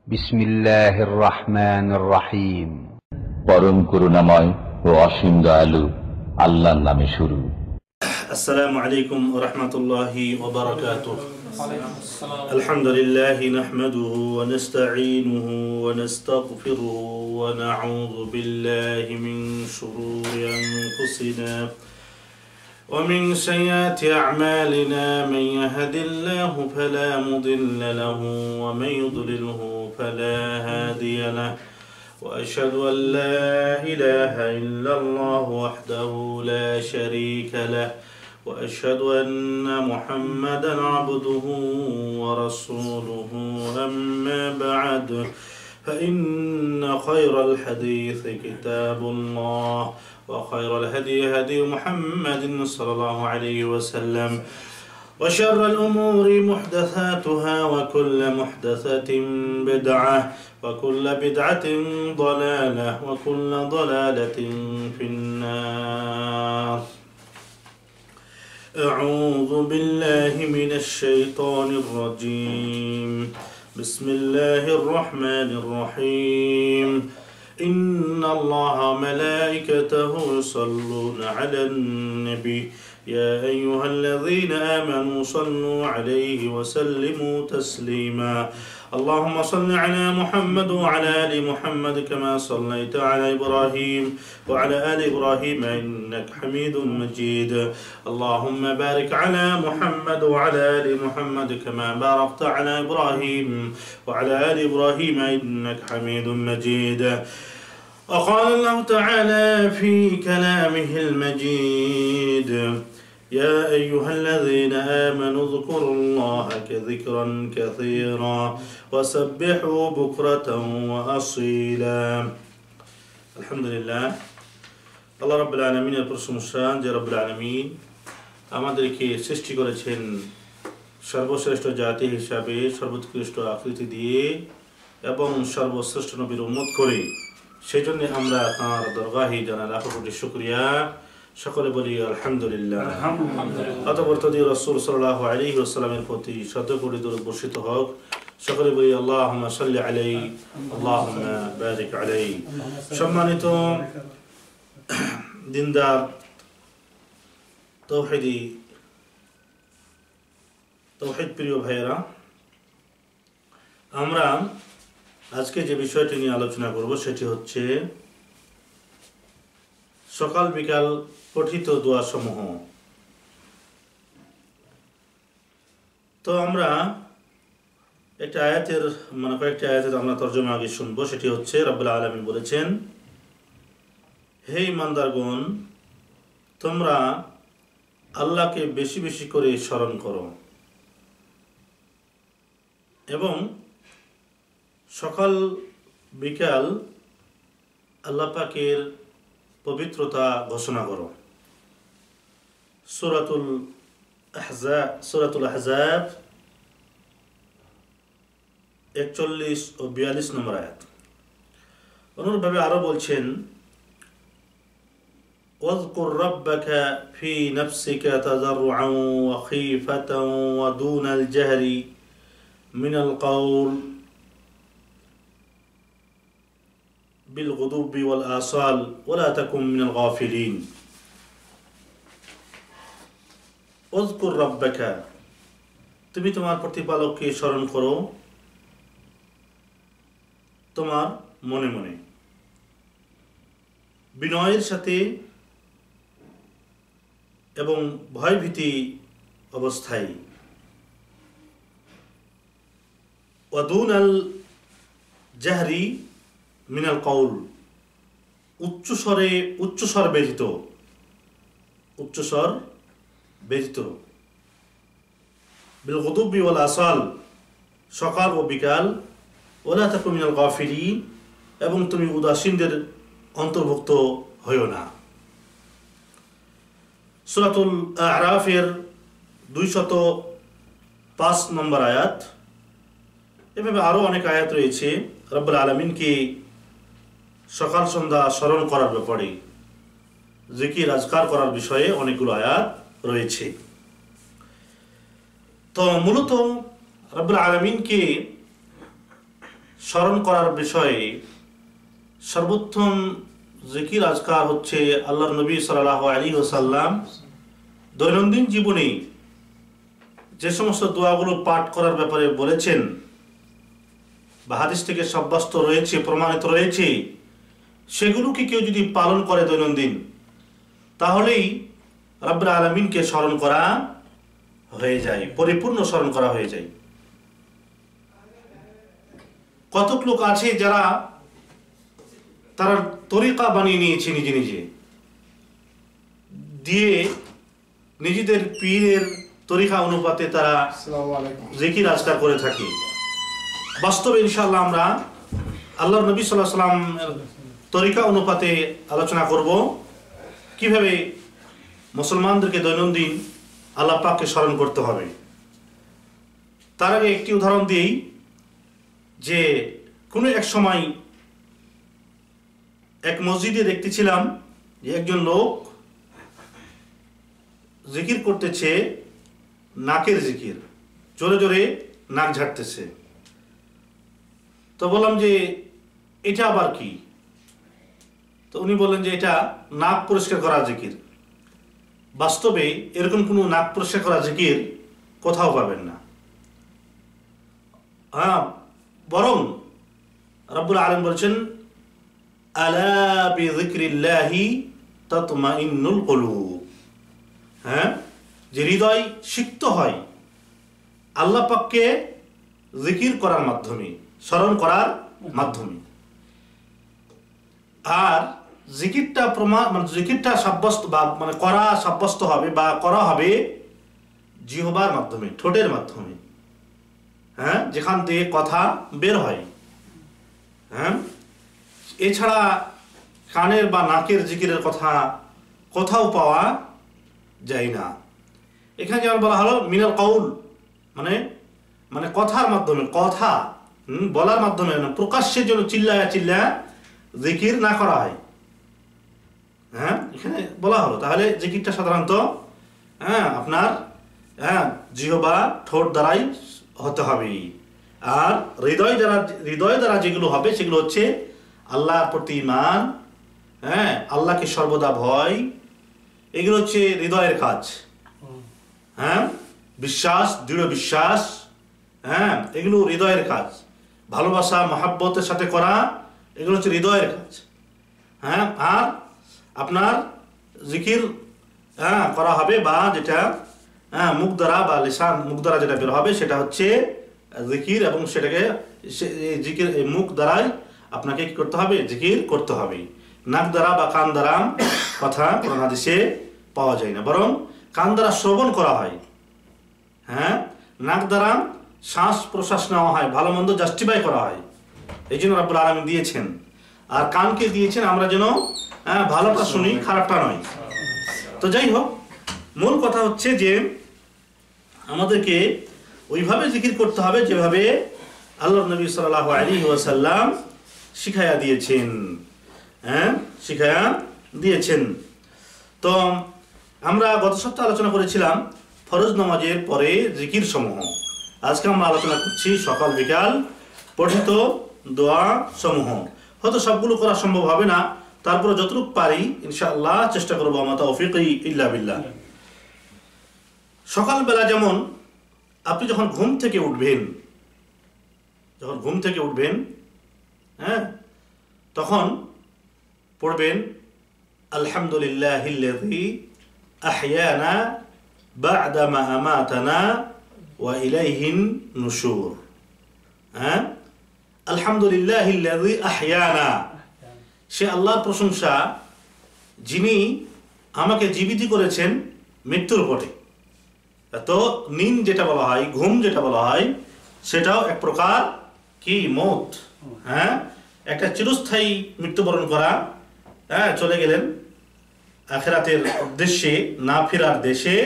বিসমিল্লাহির রহমানির রহিম। পরম করুণাময় ও অসীম দয়ালু আল্লাহর নামে শুরু। আসসালামু আলাইকুম ওয়া রাহমাতুল্লাহি ওয়া বারাকাতুহু। আলহামদুলিল্লাহি নাহমাদুহু ওয়া নাস্তাঈনুহু ওয়া নাস্তাগফিরুহু ওয়া নাউযু বিল্লাহি মিন শুরুরি আনফুসিনা ওয়া মিন সাইয়্যাতি আ'মালিনা মান ইয়াহদিল্লাহু ফালা মুদিল্লা লাহু ওয়া মান ইউদ্লিলহু ফালা হাদিয়া লাহু وأشهد أن لا إله إلا الله وحده لا شريك له وأشهد أن محمدا عبده ورسوله أما بعد فإن خير الحديث كتاب الله وخير الهدي هدي محمد صلى الله عليه وسلم وشر الأمور محدثاتها وكل محدثة بدعة وكل بدعة ضلالة وكل ضلالة في النار. أعوذ بالله من الشيطان الرجيم. بسم الله الرحمن الرحيم. إن الله ملائكته يصلون على النبي يا أيها الذين آمنوا صلوا عليه وسلموا تسليما. اللهم صل على محمد وعلى آل محمد كما صليت على إبراهيم وعلى آل إبراهيم إنك حميد مجيد. اللهم بارك على محمد وعلى آل محمد كما باركت على إبراهيم وعلى آل إبراهيم إنك حميد مجيد. وقال الله تعالى في كلامه المجيد يا أيها الذين آمنوا اذكروا الله ذكرا كثيرا وسبحوا بكرة وأصيلا. الحمد لله. আল্লাহ রাব্বুল আলামিনের প্রশংসা যে রব্বুল আলামিন আমাদেরকে সৃষ্টি করেছেন সর্বশ্রেষ্ঠ জাতি হিসাবে, সর্বোৎকৃষ্ট আকৃতি দিয়ে এবং সর্বশ্রেষ্ঠ নবীর উম্মত করে। সেই জন্য আমরা তাঁর দরগাহে জানা লাখো কোটি শুকরিয়া। সকলে বলি আলহামদুলিল্লাহ। অতঃপর তদি রাসূল সাল্লাল্লাহু আলাইহি ওয়াসাল্লামের প্রতি শত কোটি দরুদ বর্ষিত হোক। সকলে বলি আল্লাহুম্মা সাল্লি আলাইহি আল্লাহুম্মা বারিক আলাইহি। সম্মানিত দিনদার তৌহিদ প্রিয় ভাইয়েরা, আমরা আজকে যে বিষয়টি নিয়ে আলোচনা করব সেটি হচ্ছে সকাল বিকাল পঠিত দোয়া সমূহ। তো আমরা একটা আয়াতের কয়েকটি আয়াতের আমরা তর্জমা আগে শুনবো। সেটি হচ্ছে রব্বুল আলামিন বলেছেন, হে ইমানদারগণ, তোমরা আল্লাহকে বেশি বেশি করে স্মরণ করো এবং সকাল বিকাল আল্লাহ পাকের পবিত্রতা ঘোষণা করো। সূরাতুল আহজাব 41 ও 42 নম্বর আয়াত। অনুরূপভাবে আরো বলছেন, واذكر ربك في نفسك تضرعا وخيفة ودون الجهر من القول بالغدو والآصال ولا تكن من الغافلين. اذكر ربك, তুমি তোমার প্রতিপালককে স্মরণ করো তোমার মনে মনে, বিনয়ের সাথে এবং ভয়ভীতি অবস্থায়। ওয়াদুনাল জাহরি মিনাল কওল, উচ্চস্বর ব্যতীত। বিল গুদুবি ওয়াল আসাল, সকাল ও বিকাল। ওয়ালা তাকুন মিনাল গাফিলিন, এবং তুমি উদাসীনদের অন্তর্ভুক্ত হইও না। সূরাতুল আ'রাফের 205 নম্বর আয়াত। এভাবে আরো অনেক আয়াত রয়েছে রব্বুল আলামিনকে সকাল সন্ধ্যা স্মরণ করার ব্যাপারে, জিকির আজকার করার বিষয়ে অনেকগুলো আয়াত রয়েছে। তো মূলত রব্বুল আলামিনকে স্মরণ করার বিষয়ে সর্বোত্তম জিকির আজকার হচ্ছে আল্লাহর নবী সাল্লাল্লাহু আলাইহি ওয়াসাল্লাম দৈনন্দিন জীবনে যে সমস্ত দোয়াগুলো পাঠ করার ব্যাপারে বলেছেন বা হাদিস থেকে সাব্যস্ত রয়েছে, প্রমাণিত রয়েছে, সেগুলোকে কেউ যদি পালন করে দৈনন্দিন, তাহলেই রব্বুল আলামিনকে স্মরণ করা হয়ে যায়, পরিপূর্ণ স্মরণ করা হয়ে যায়। কতক লোক আছে যারা তারা তরিকা বানিয়ে নিয়েছে নিজে নিজে, দিয়ে নিজেদের পীরের তরিকা অনুপাতে তারা জিকির আজকার করে থাকে। বাস্তবে ইনশাআল্লাহ আমরা আল্লাহর নবী সাল্লাল্লাহু আলাইহি ওয়াসাল্লাম তরিকা অনুপাতে আলোচনা করব কিভাবে মুসলমানদেরকে দৈনন্দিন আল্লাহ পাককে স্মরণ করতে হবে। তার আগে একটি উদাহরণ দিই যে কোনো এক সময় এক মসজিদে দেখতেছিলাম যে একজন লোক জিকির করতেছে, নাকের জিকির, জোরে জোরে নাক ঝাড়তেছে। তো বললাম যে এটা আবার কি? তো উনি বললেন যে এটা নাক পরিষ্কার করার জিকির। বাস্তবে এরকম কোনো নাক পরিষ্কার করার জিকির কোথাও পাবেন না। হ্যাঁ, বরং রব্বুল আলামিন বলছেন আলা বিযিকরিল্লাহি তাতমাইন্নুল কুলুব। হ্যাঁ, যে হৃদয় সিক্ত হয় আল্লাহ পাককে জিকির করার মাধ্যমে, স্মরণ করার মাধ্যমে। আর জিকিরটা জিকিরটা সাব্যস্ত বা করা সাব্যস্ত হবে বা করা হবে জিহ্বার মাধ্যমে, ঠোঁটের মাধ্যমে। হ্যাঁ, যেখান থেকে কথা বের হয়। হ্যাঁ, এছাড়া কানের বা নাকের জিকিরের কথা কোথাও পাওয়া যায় না। এখানে যেমন বলা হলো মিনাল কাউল, মানে কথার মাধ্যমে, কথা বলার মাধ্যমে, প্রকাশ্যের জন্য চিল্লায়া চিল্লায়া জিকির না করা হয়। হ্যাঁ, এখানে বলা হলো তাহলে জিকিরটা সাধারণত আপনার জিহ্বা, ঠোঁট দ্বারাই হতে হবে। আর হৃদয় দ্বারা যেগুলো হবে সেগুলো হচ্ছে আল্লাহর প্রতি ঈমান, আল্লাহকে সর্বদা ভয়, এগুলো হচ্ছে হৃদয়ের কাজ। হ্যাঁ, বিশ্বাস, দৃঢ় বিশ্বাস, এগুলো হৃদয়ের কাজ। ভালোবাসা, মহাব্বতের সাথে করা, এগুলো হচ্ছে হৃদয়ের কাজ। হ্যাঁ, আর আপনার জিকির করা হবে বা যেটা মুখ দ্বারা বা লিসান, মুখ দ্বারা যেটা বের হবে সেটা হচ্ছে জিকির, এবং সেটাকে জিকির মুখ দ্বারাই আপনাকে কি করতে হবে? জিকির করতে হবে। নাক দ্বারা বা কান দ্বারা কথা কোরআন হাদিসে পাওয়া যায় না, বরং কান দ্বারা শ্রবণ করা হয়। হ্যাঁ, নাক দ্বারা শ্বাস প্রশ্বাস নেওয়া হয়, ভালো মন্দ জাস্টিফাই করা হয়, এই জন্য রব্বুল আলামিন দিয়েছেন। আর কানকে দিয়েছেন আমরা যেন ভালোটা শুনি, খারাপটা নয়। তো যাই হোক, মূল কথা হচ্ছে যে আমাদেরকে ওইভাবে জিকির করতে হবে যেভাবে আল্লাহর নবী সাল্লাল্লাহু আলাইহি ওয়াসাল্লাম শিখায়া দিয়েছেন। শিখায়া দিয়েছেন। তো আমরা গত সপ্তাহে আলোচনা করেছিলাম ফরজ নামাজের পরে জিকির সমূহ। আজকে আমরা আলোচনা করছি সকাল বিকাল পঠিত দোয়া সমূহ। হয়তো সবগুলো করা সম্ভব হবে না, তারপরে যতটুকু পারি ইনশাআল্লাহ চেষ্টা করবো। আমা তাওফীকি ইল্লা বিল্লাহ। সকালবেলা যেমন আপনি যখন ঘুম থেকে উঠবেন, তখন পড়বেন আলহামদুলিল্লাহিল্লাযী আহইয়ানা বা'দা মা আমাতানা ওয়া ইলাইহিন নুশুর। আলহামদুলিল্লাহিল্লাযী আহইয়ানা, সে আল্লাহর প্রশংসা যিনি আমাকে জীবিত করেছেন মৃত্যুর পরে। তো নিন যেটা বলা হয়, ঘুম যেটা বলা হয়, সেটাও এক প্রকার কি মৌত। একটা চিরস্থায়ী মৃত্যুবরণ করা, চলে গেলেন আখিরাতের উদ্দেশ্যে, না ফেরার দেশে।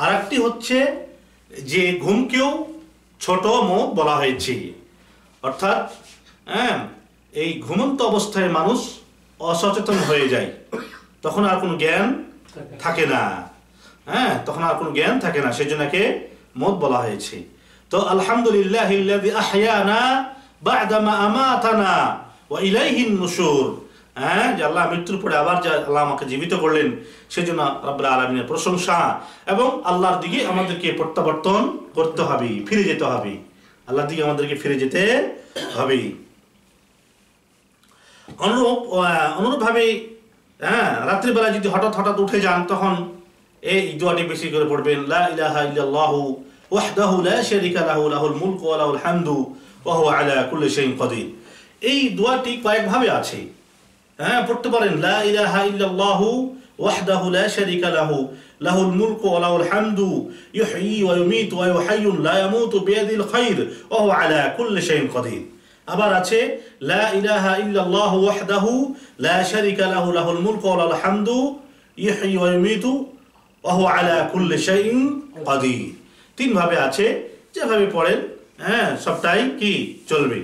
আর একটি হচ্ছে যে ঘুমকেও ছোট মৌত বলা হয়েছে, অর্থাৎ এই ঘুমন্ত অবস্থায় মানুষ অসচেতন হয়ে যায়, তখন আর কোনো জ্ঞান থাকে না। তখন আর কোনো জ্ঞান থাকে না, সেজন্য একে মৌত বলা হয়েছে। তো আলহামদুলিল্লাহিল্লাযী আহইয়ানা বা'দামা আমাতানা ওয়া ইলাইহিন নুশুর। হ্যাঁ, যে আল্লাহ মৃত্যুর পরে আবার যে আল্লাহ আমাকে জীবিত করলেন, সেজন্য রব্বুল আলামিনের প্রশংসা, এবং আল্লাহর দিকে আমাদেরকে প্রত্যাবর্তন করতে হবে, ফিরে যেতে হবে, আল্লাহর দিকে আমাদেরকে ফিরে যেতে হবে। অনুরূপভাবে রাত্রিবেলা যদি হঠাৎ উঠে যান, তখন এই দোয়াটি বেশি করে পড়বেন, লা ইলাহা ইল্লাল্লাহু ওয়াহদাহু লা শারীকা লাহু লাহুল মুলকু ওয়া লাহুল হামদু ওয়া হুয়া আলা কুল্লি শাইইন কাদির। এই দোয়াটি কয়েকভাবে আছে, পড়তে পারেন, লা ইলাহা ইল্লাল্লাহু ওয়াহদাহু লা শারীকা লাহু লাহুল মুলকু ওয়া লাহুল হামদু ইউহয়ি ওয়া ইউমীতু ওয়া হুয়া হাইয়ুন লা ইয়ামুতু বিয়াদিল খায়র ওয়া হুয়া আলা কুল্লি শাইইন কাদির। আবার আছে, লা ইলাহা ইল্লাল্লাহু ওয়াহদাহু লা শারীকা লাহু লাহুল মুলকু ওয়া লাহুল হামদু ইউহয়ি ওয়া ইউমীতু ওয়া হুয়া আলা কুল্লি শাইইন কাদির। তিন ভাবে আছে, যেভাবে পড়েন সবটাই কি চলবে।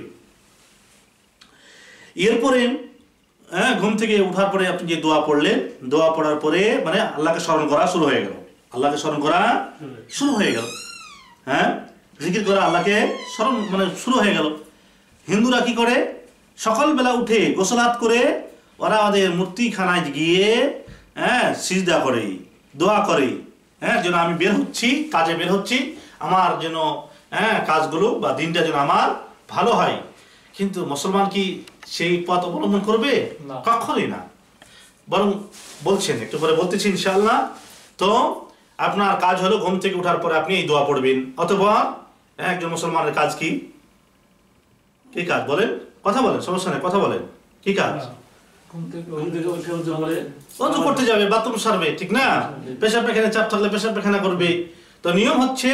এরপরে ঘুম থেকে উঠার পরে আপনি যে দোয়া পড়লেন, দোয়া পড়ার পরে মানে আল্লাহকে স্মরণ করা শুরু হয়ে গেল, আল্লাহকে স্মরণ করা শুরু হয়ে গেল, জিকির করা আল্লাহকে স্মরণ মানে শুরু হয়ে গেল। হিন্দুরা কি করে, সকালবেলা উঠে গোসলাত করে ওরা ওদের মূর্তিখানায় গিয়ে সিজদা করে, দোয়া করে, যেন আমি বের হচ্ছি, কাজে বের হচ্ছি, আমার যেন কাজগুলো বা দিনটা যেন আমার ভালো হয়। কিন্তু মুসলমান কি সেই পথ অবলম্বন করবে? কখনোই না। বরং বলছেন, একটু পরে বলতেছি ইনশাআল্লাহ। তো আপনার কাজ হলো ঘুম থেকে উঠার পরে আপনি এই দোয়া পড়বেন। অথবা একজন মুসলমানের কাজ কি কি কাজ বলেন, কথা বলেন, সমস্যা নেই, কথা বলেন, কি কাজ? ওযু করতে যাবে, বাথরুম সারবে, ঠিক না? পেশাব পায়খানা চাপ থাকলে পেশাব পায়খানা করবে। তো নিয়ম হচ্ছে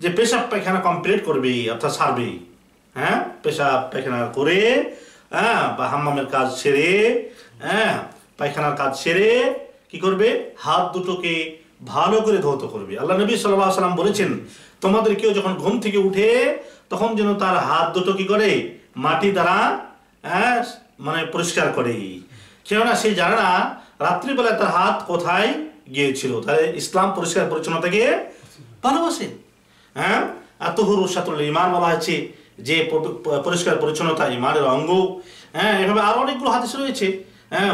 যে পেশাব পায়খানা কমপ্লিট করবে, অর্থাৎ সারবে। পেশাব পায়খানা করে বা হাম্মামের কাজ সেরে পায়খানার কাজ সেরে কি করবে? হাত দুটোকে ভালো করে ধৌত করবে। আল্লাহ নবী সাল্লাল্লাহু আলাইহি ওয়াসাল্লাম বলেছেন, তোমাদের কেউ যখন ঘুম থেকে উঠে তখন যেন তার হাত দুটো কি করে? মাটি দ্বারা মানে পরিষ্কার করে, কেননা সে জানে না রাত্রিবেলায় তার হাত কোথায় গিয়েছিল। তাহলে ইসলাম পরিষ্কার পরিচ্ছন্নতাকে ভালোবাসে। আত-তুহুরু শাতরুল ঈমান বলা হয়েছে, যে পরিষ্কার পরিচ্ছন্নতা ঈমানের অঙ্গ। এভাবে আরো অনেকগুলো হাদিস রয়েছে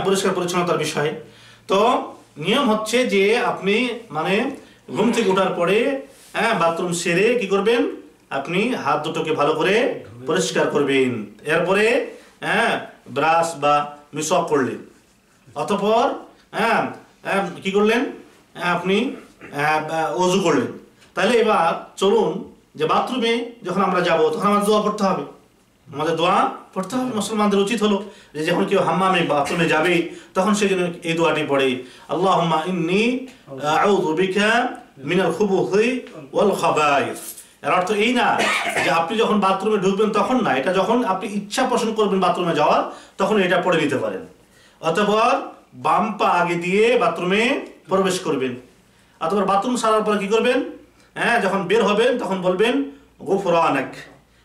পরিষ্কার পরিচ্ছন্নতার বিষয়ে। তো নিয়ম হচ্ছে যে আপনি মানে ঘুম থেকে ওঠার পরে বাথরুম সেরে কি করবেন? আপনি হাত দুটোকে ভালো করে পরিষ্কার করবেন। এরপরে ব্রাশ বা মিসওয়াক করলেন, অতঃপর কি করলেন? আপনি ওযু করলেন। তাহলে এবার চলুন যে বাথরুমে যখন আমরা যাব তখন আমাদের দোয়া পড়তে হবে, আমাদের দোয়া পড়তে হবে। মুসলমানদের উচিত হলো যে যখন কেউ হাম্মামে বাথরুমে যাবে তখন সে যেন এই দোয়াটি পড়ে, আল্লাহুম্মা ইন্নী আউযু বিকা মিনাল খুবুসি ওয়াল খাবাইস। এর অর্থ এই না যে আপনি যখন বাথরুমে ঢুকবেন তখন না, এটা যখন আপনি ইচ্ছা পোষণ করবেন বাথরুমে যাওয়ার তখন এটা পড়ে নিতে পারেন। অথবা বাম পা আগে দিয়ে বাথরুমে প্রবেশ করবেন, অথবা বাথরুম সারার পরে কি করবেন? যখন বের হবেন তখন বলবেন গুফরানাক,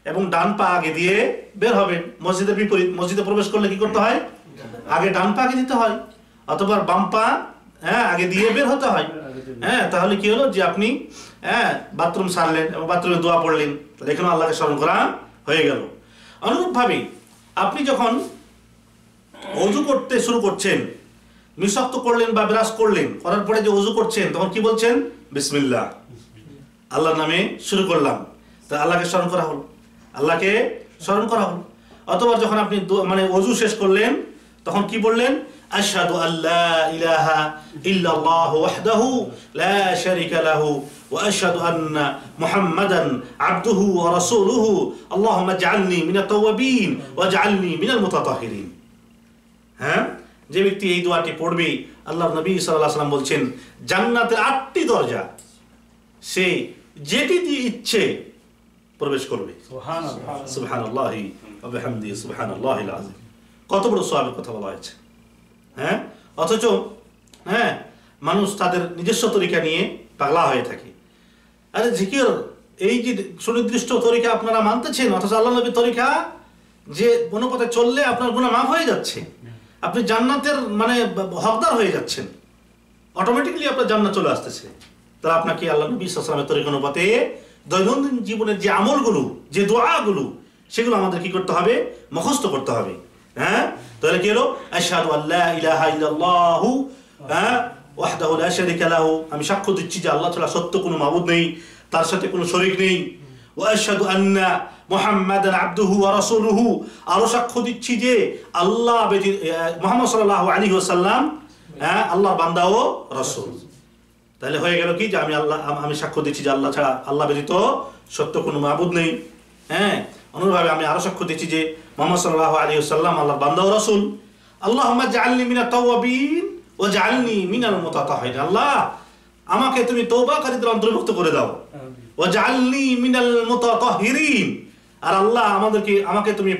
এবং ডান পা আগে দিয়ে বের হবেন। মসজিদের বিপরীত, মসজিদে প্রবেশ করলে কি করতে হয়? আগে ডান পা আগে দিতে হয়, অথবা বাম পা আগে দিয়ে বের হতে হয়। তাহলে কি হলো যে আপনি বাথরুম সারলেন এবং বাথরুমে দোয়া পড়লেন, তাহলে এখানে আল্লাহকে স্মরণ করা হয়ে গেল। অনুরূপভাবে আপনি যখন ওযু করতে শুরু করছেন, মিসওয়াক তো করলেন বা ব্রাশ করলেন, করার পরে যে ওযু করছেন তখন কি বলছেন? বিসমিল্লাহ, আল্লাহর নামে শুরু করলাম। তা আল্লাহকে স্মরণ করা হলো, আল্লাহকে স্মরণ করা হলো। অথবা যখন আপনি মানে ওযু শেষ করলেন তখন কি বললেন? আশহাদু আল্লা ইলাহা ইল্লাল্লাহু ওয়াহদাহু লা শারীকা লাহু ওয়া আশহাদু আন্না মুহাম্মাদান আবদুহু ওয়া রাসূলুহু আল্লাহুম্মা ইজআলনি মিনাত তাওয়াবিন ওয়াজআলনি মিনাল মুতাতাহহিরিন। যে ব্যক্তি এই দোয়াটি পড়বে, আল্লাহর নবী সাল্লাল্লাহু আলাইহি ওয়াসাল্লাম বলছেন, জান্নাতের 8টি দরজা সে যেটি দিয়ে ইচ্ছে প্রবেশ করবে। সুবহানাল্লাহ, সুবহানাল্লাহি ওয়া বিহামদিহি সুবহানাল্লাহিল আযীম। কত বড় সওয়াবের কথা বলা হয়েছে। অথচ মানুষ তাদের নিজস্ব তরিকা নিয়ে পাগলা হয়ে থাকে। আরে জিকির এই যে সুনির্দিষ্ট তরিকা আপনারা মানতেছেন, অথচ আল্লাহ নবীর তরিকা যে কোনো পথে চললে আপনার গুনাহ মাফ হয়ে যাচ্ছে, আপনি জান্নাতের মানে হকদার হয়ে যাচ্ছেন, অটোমেটিক্যালি আপনার জান্নাত চলে আসতেছে। তাহলে আপনাকে আল্লাহ নবী সাল্লাল্লাহু আলাইহি ওয়াসাল্লামের তরিকা অনুপাতে দৈনন্দিন জীবনের যে আমলগুলো, যে দোয়াগুলো, সেগুলো আমাদের কি করতে হবে? মুখস্থ করতে হবে। হ্যাঁ, তাহলে কি হলো? আশহাদু আল্লা ইলাহা ইল্লাল্লাহু ওয়াহদাহু লা শারীকা লাহু, আমি সাক্ষ্য দিচ্ছি যে আল্লাহ ছাড়া সত্য কোনো মাবুদ নেই, তার সাথে কোনো শরীক নেই। ওয়া আশহাদু আন্না মুহাম্মাদান আবদুহু ওয়া রাসূলুহু, আরো সাক্ষ্য দিচ্ছি যে আল্লাহ মুহাম্মদ সাল্লাল্লাহু আলাইহি ওয়াসাল্লাম আল্লাহর বান্দা ও রাসূল। তাহলে হয়ে গেল কি যে আমি সাক্ষ্য দিচ্ছি যে আল্লাহ ছাড়া, আল্লাহ ব্যতীত সত্য কোনো মাবুদ নেই। হ্যাঁ, অনুরূপভাবে আমি আরো সাক্ষ্য দিচ্ছি যে মুহাম্মদ সাল্লাল্লাহু আলাইহি ওয়াসাল্লাম আল্লাহর বান্দা ও রাসূল। আল্লাহুম্মা জাআলনি মিনাত তাওয়াবিন ওয়া জাআলনি মিনাল মুতাতাহহিরিন, আল্লাহ আমাকে তুমি তওবাকারীদের অন্তর্ভুক্ত করে দাও। ওয়া জাআলনি মিনাল মুতাতাহহিরিন, আর আল্লাহ আমাকে তুমি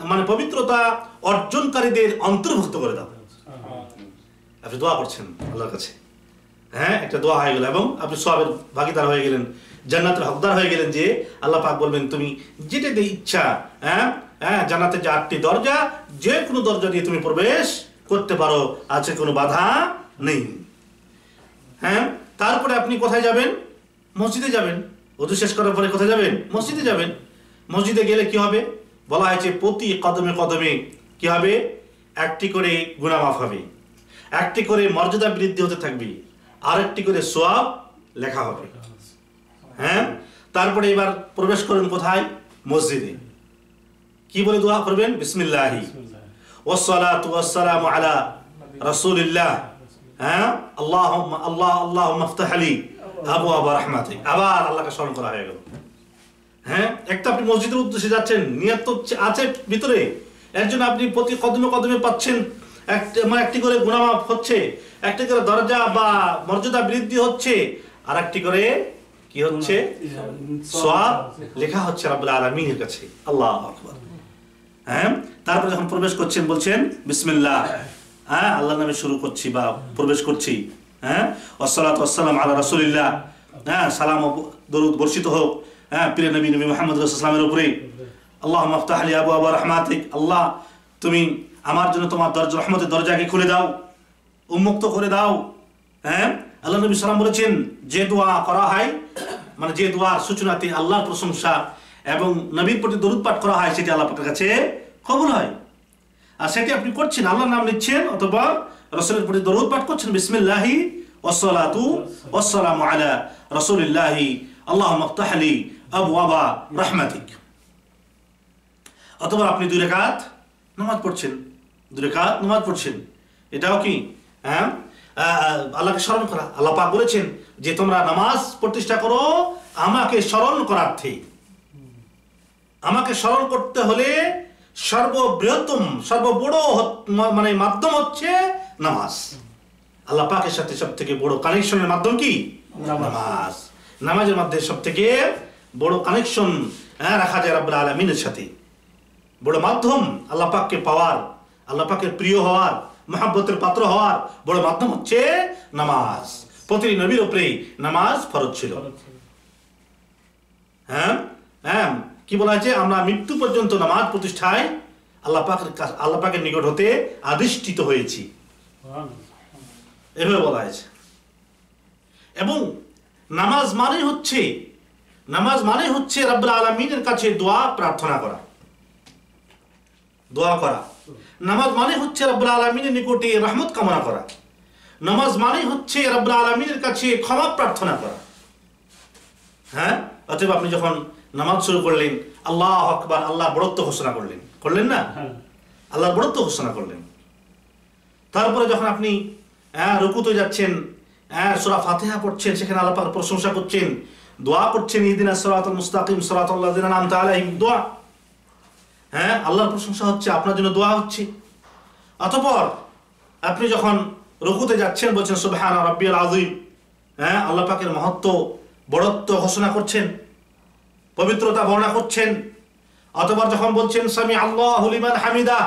মানে পবিত্রতা অর্জনকারীদের অন্তর্ভুক্ত করে দাও। আপনি দোয়া করছেন আল্লাহর কাছে, হ্যাঁ, একটা দোয়া হয়ে গেল এবং আপনি সওয়াবের ভাগীদার হয়ে গেলেন, জান্নাতের হকদার হয়ে গেলেন। যে আল্লাহ পাক বলবেন তুমি যেটাতে ইচ্ছা, জান্নাতের যে 8টি দরজা, যে কোনো দরজা দিয়ে তুমি প্রবেশ করতে পারো, আছে কোনো বাধা নেই। হ্যাঁ, তারপরে আপনি কোথায় যাবেন? মসজিদে যাবেন। ওযু শেষ করার পরে কোথায় যাবেন? মসজিদে যাবেন। মসজিদে গেলে কি হবে? বলা হয়েছে প্রতি কদমে কদমে কি হবে? একটি করে গুনাহ মাফ হবে, একটি করে মর্যাদা বৃদ্ধি হতে থাকবে, আর একটি করে সওয়াব লেখা হবে। হ্যাঁ, তারপরে এবার প্রবেশ করুন কোথায়? মসজিদে। কি বলে দোয়া করবেন? বিসমিল্লাহি ওয়াসসালাতু ওয়াসসালামু আলা রাসূলিল্লাহ, হ্যাঁ, আল্লাহুম্মা ইফতাহ লি আবওয়াব রাহমাতিক। আবার আল্লাহকে স্মরণ করা হয়ে গেল। হ্যাঁ, একটা আপনি মসজিদের উদ্দেশ্যে যাচ্ছেন, নিয়ত তো আছে ভিতরে, এর জন্য আপনি প্রতি কদমে কদমে পাচ্ছেন একটি করে গুনাহ মাফ হচ্ছে, একটি করে দরজা বা মর্যাদা বৃদ্ধি হচ্ছে, আর একটি করে কি হচ্ছে? সওয়াব লেখা হচ্ছে রাব্বুল আলামিনের কাছে। আল্লাহু আকবার। হ্যাঁ, তারপরে যখন প্রবেশ করছেন বলছেন বিসমিল্লাহ, হ্যাঁ, আল্লাহর নামে শুরু করছি বা প্রবেশ করছি। হ্যাঁ, ওয়াসসালাতু ওয়াসসালামু আলা রাসূলিল্লাহ, হ্যাঁ, সালাম ও দরুদ বর্ষিত হোক, হ্যাঁ, প্রিয় নবী মুহাম্মদ রাসূলুল্লাহ সাল্লাল্লাহু আলাইহি ওয়াসাল্লামের উপরে। আল্লাহুম্মা ইফতাহ লি আবওয়াব রাহমাতিক, আল্লাহ তুমি আমার জন্য তোমার রহমতের দরজাকে খুলে দাও, উন্মুক্ত করে দাও। হ্যাঁ, আল্লাহ নবী সাল্লাল্লাহু আলাইহি ওয়াসাল্লাম বলেছেন যে দোয়া করা হয়, মানে যে দোয়ার সূচনাতে আল্লাহর প্রশংসা এবং নবীর প্রতি দরুদ পাঠ করা হয়, সেটি আল্লাহ পাকের কাছে কবুল হয়। আর সেটি আপনি করছেন, আল্লাহর নাম নিচ্ছেন অথবা রাসূলের প্রতি দরুদ পাঠ করছেন, বিসমিল্লাহি ওয়াসসালাতু ওয়াসসালামু আলা রাসূলিল্লাহি আল্লাহুম্মা ইফতাহ লি আবওয়াবা রাহমাতিক। অথবা আপনি 2 রাকাত নামাজ পড়ছেন, 2 রাকাত নামাজ পড়ছেন, এটাও কি? হ্যাঁ, আল্লাহকে স্মরণ করা। আল্লাহ পাক বলেছেন যে তোমরা নামাজ প্রতিষ্ঠা করো আমাকে স্মরণ করার্থে। আমাকে স্মরণ করতে হলে সর্ববৃহত্তম সর্ববড় মানে মাধ্যম হচ্ছে নামাজ। আল্লাহ পাকের সাথে সবথেকে বড় কানেকশনের মাধ্যম কি? নামাজ। নামাজের মধ্যে সবথেকে বড় কানেকশন রাখা যায় রব্বুল আলামিনের সাথে। বড় মাধ্যম আল্লাহ পাককে পাওয়ার, আল্লাহ পাকের প্রিয় হওয়ার, মহব্বতের পাত্র হওয়ার বড় মাধ্যম হচ্ছে নামাজ। প্রতিটি নবীর উপরে নামাজ ফরজ ছিল। হ্যাঁ, হ্যাঁ, কি বলা হয়েছে? আমরা মৃত্যু পর্যন্ত নামাজ প্রতিষ্ঠায় আল্লাহ পাকের নিকট হতে আদিষ্ঠিত হয়েছি, এভাবে বলা হয়েছে। এবং নামাজ মানে হচ্ছে রব্বুল আলামিনের কাছে দোয়া প্রার্থনা করা, দোয়া করা। নামাজ মানে হচ্ছে রব্বুল আলামিনের নিকটে রহমত কামনা করা। নামাজ মানে হচ্ছে রব্বুল আলামিনের কাছে ক্ষমা প্রার্থনা করা। হ্যাঁ, অতএব আপনি যখন নামাজ শুরু করলেন, আল্লাহু আকবার, আল্লাহর বড়ত্ব ঘোষণা করলেন না? আল্লাহর বড়ত্ব ঘোষণা করলেন। তারপরে যখন আপনি রুকুতে যাচ্ছেন, সূরা ফাতিহা পড়ছেন, সেখানে আল্লাহ পাকের প্রশংসা করছেন, দোয়া করছেন, ইহদিনাস সিরাতাল মুস্তাকিম সিরাতাল লাযিনা আন'আমতা আলাইহিম, দোয়া। হ্যাঁ, আল্লাহর প্রশংসা হচ্ছে, আপনার জন্য দোয়া হচ্ছে। অতঃপর আপনি যখন রুকুতে যাচ্ছেন বলছেন সুবহানা রাব্বিয়াল আযীম, হ্যাঁ, আল্লাহ পাকের মহত্ব বড়ত্ব ঘোষণা করছেন, পবিত্রতা বর্ণনা করছেন। অতঃপর যখন বলছেন সামি আল্লাহু লিমান হামিদা,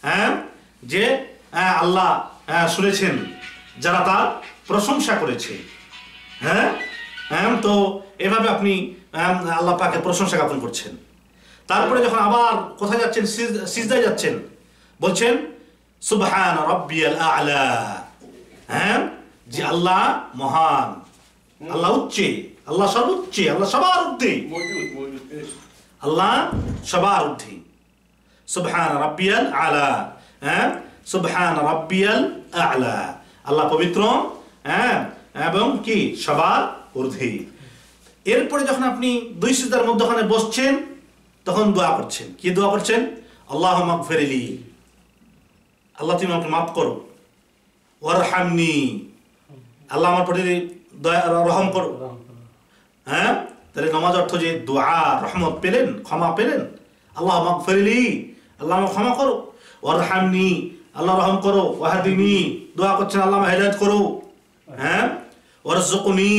হ্যাঁ, যে আল্লাহ শুনেছেন যারা তার প্রশংসা করেছে। হ্যাঁ, তো এভাবে আপনি আল্লাহ পাকের প্রশংসা জ্ঞাপন করছেন। তারপরে যখন আবার কোথায় যাচ্ছেন? সিজদায় যাচ্ছেন, বলছেন সুবহান রাব্বিয়াল আ'লা, হ্যাঁ, যে আল্লাহ মহান, আল্লাহ উচ্চে, আল্লাহ সর্বোচ্চ, আল্লাহ সবার ঊর্ধ্বে, আল্লাহ সবার ঊর্ধ্বে। সুবহান রাব্বিয়াল আলা, হ্যাঁ, সুবহান রাব্বিয়াল আ'লা, আল্লাহ পবিত্র, হ্যাঁ, এবং কি সবার ঊর্ধ্বে। এরপরে যখন আপনি দুই সিজদার মধ্যখানে বসছেন তখন দোয়া করছেন। কি দোয়া করছেন? আল্লাহুম্মা গফিরলি, আল্লাহ তুমি আমাকে মাফ করো, ওয়ারহামনি, আল্লাহ আমার প্রতি দয়া রহম করো। হ্যাঁ, তাহলে নামাজ অর্থ যে দোয়া, রহমত পেলেন, ক্ষমা পেলেন। আল্লাহুম্মা গফিরলি, আল্লাহ আমাকে ক্ষমা করো, ওয়ারহামনি, আল্লাহ রহম করো, ওয়াহদিনি, দোয়া করছেন আল্লাহ আমাকে হেদায়েত করো, হ্যাঁ, ওয়ারযুকনি,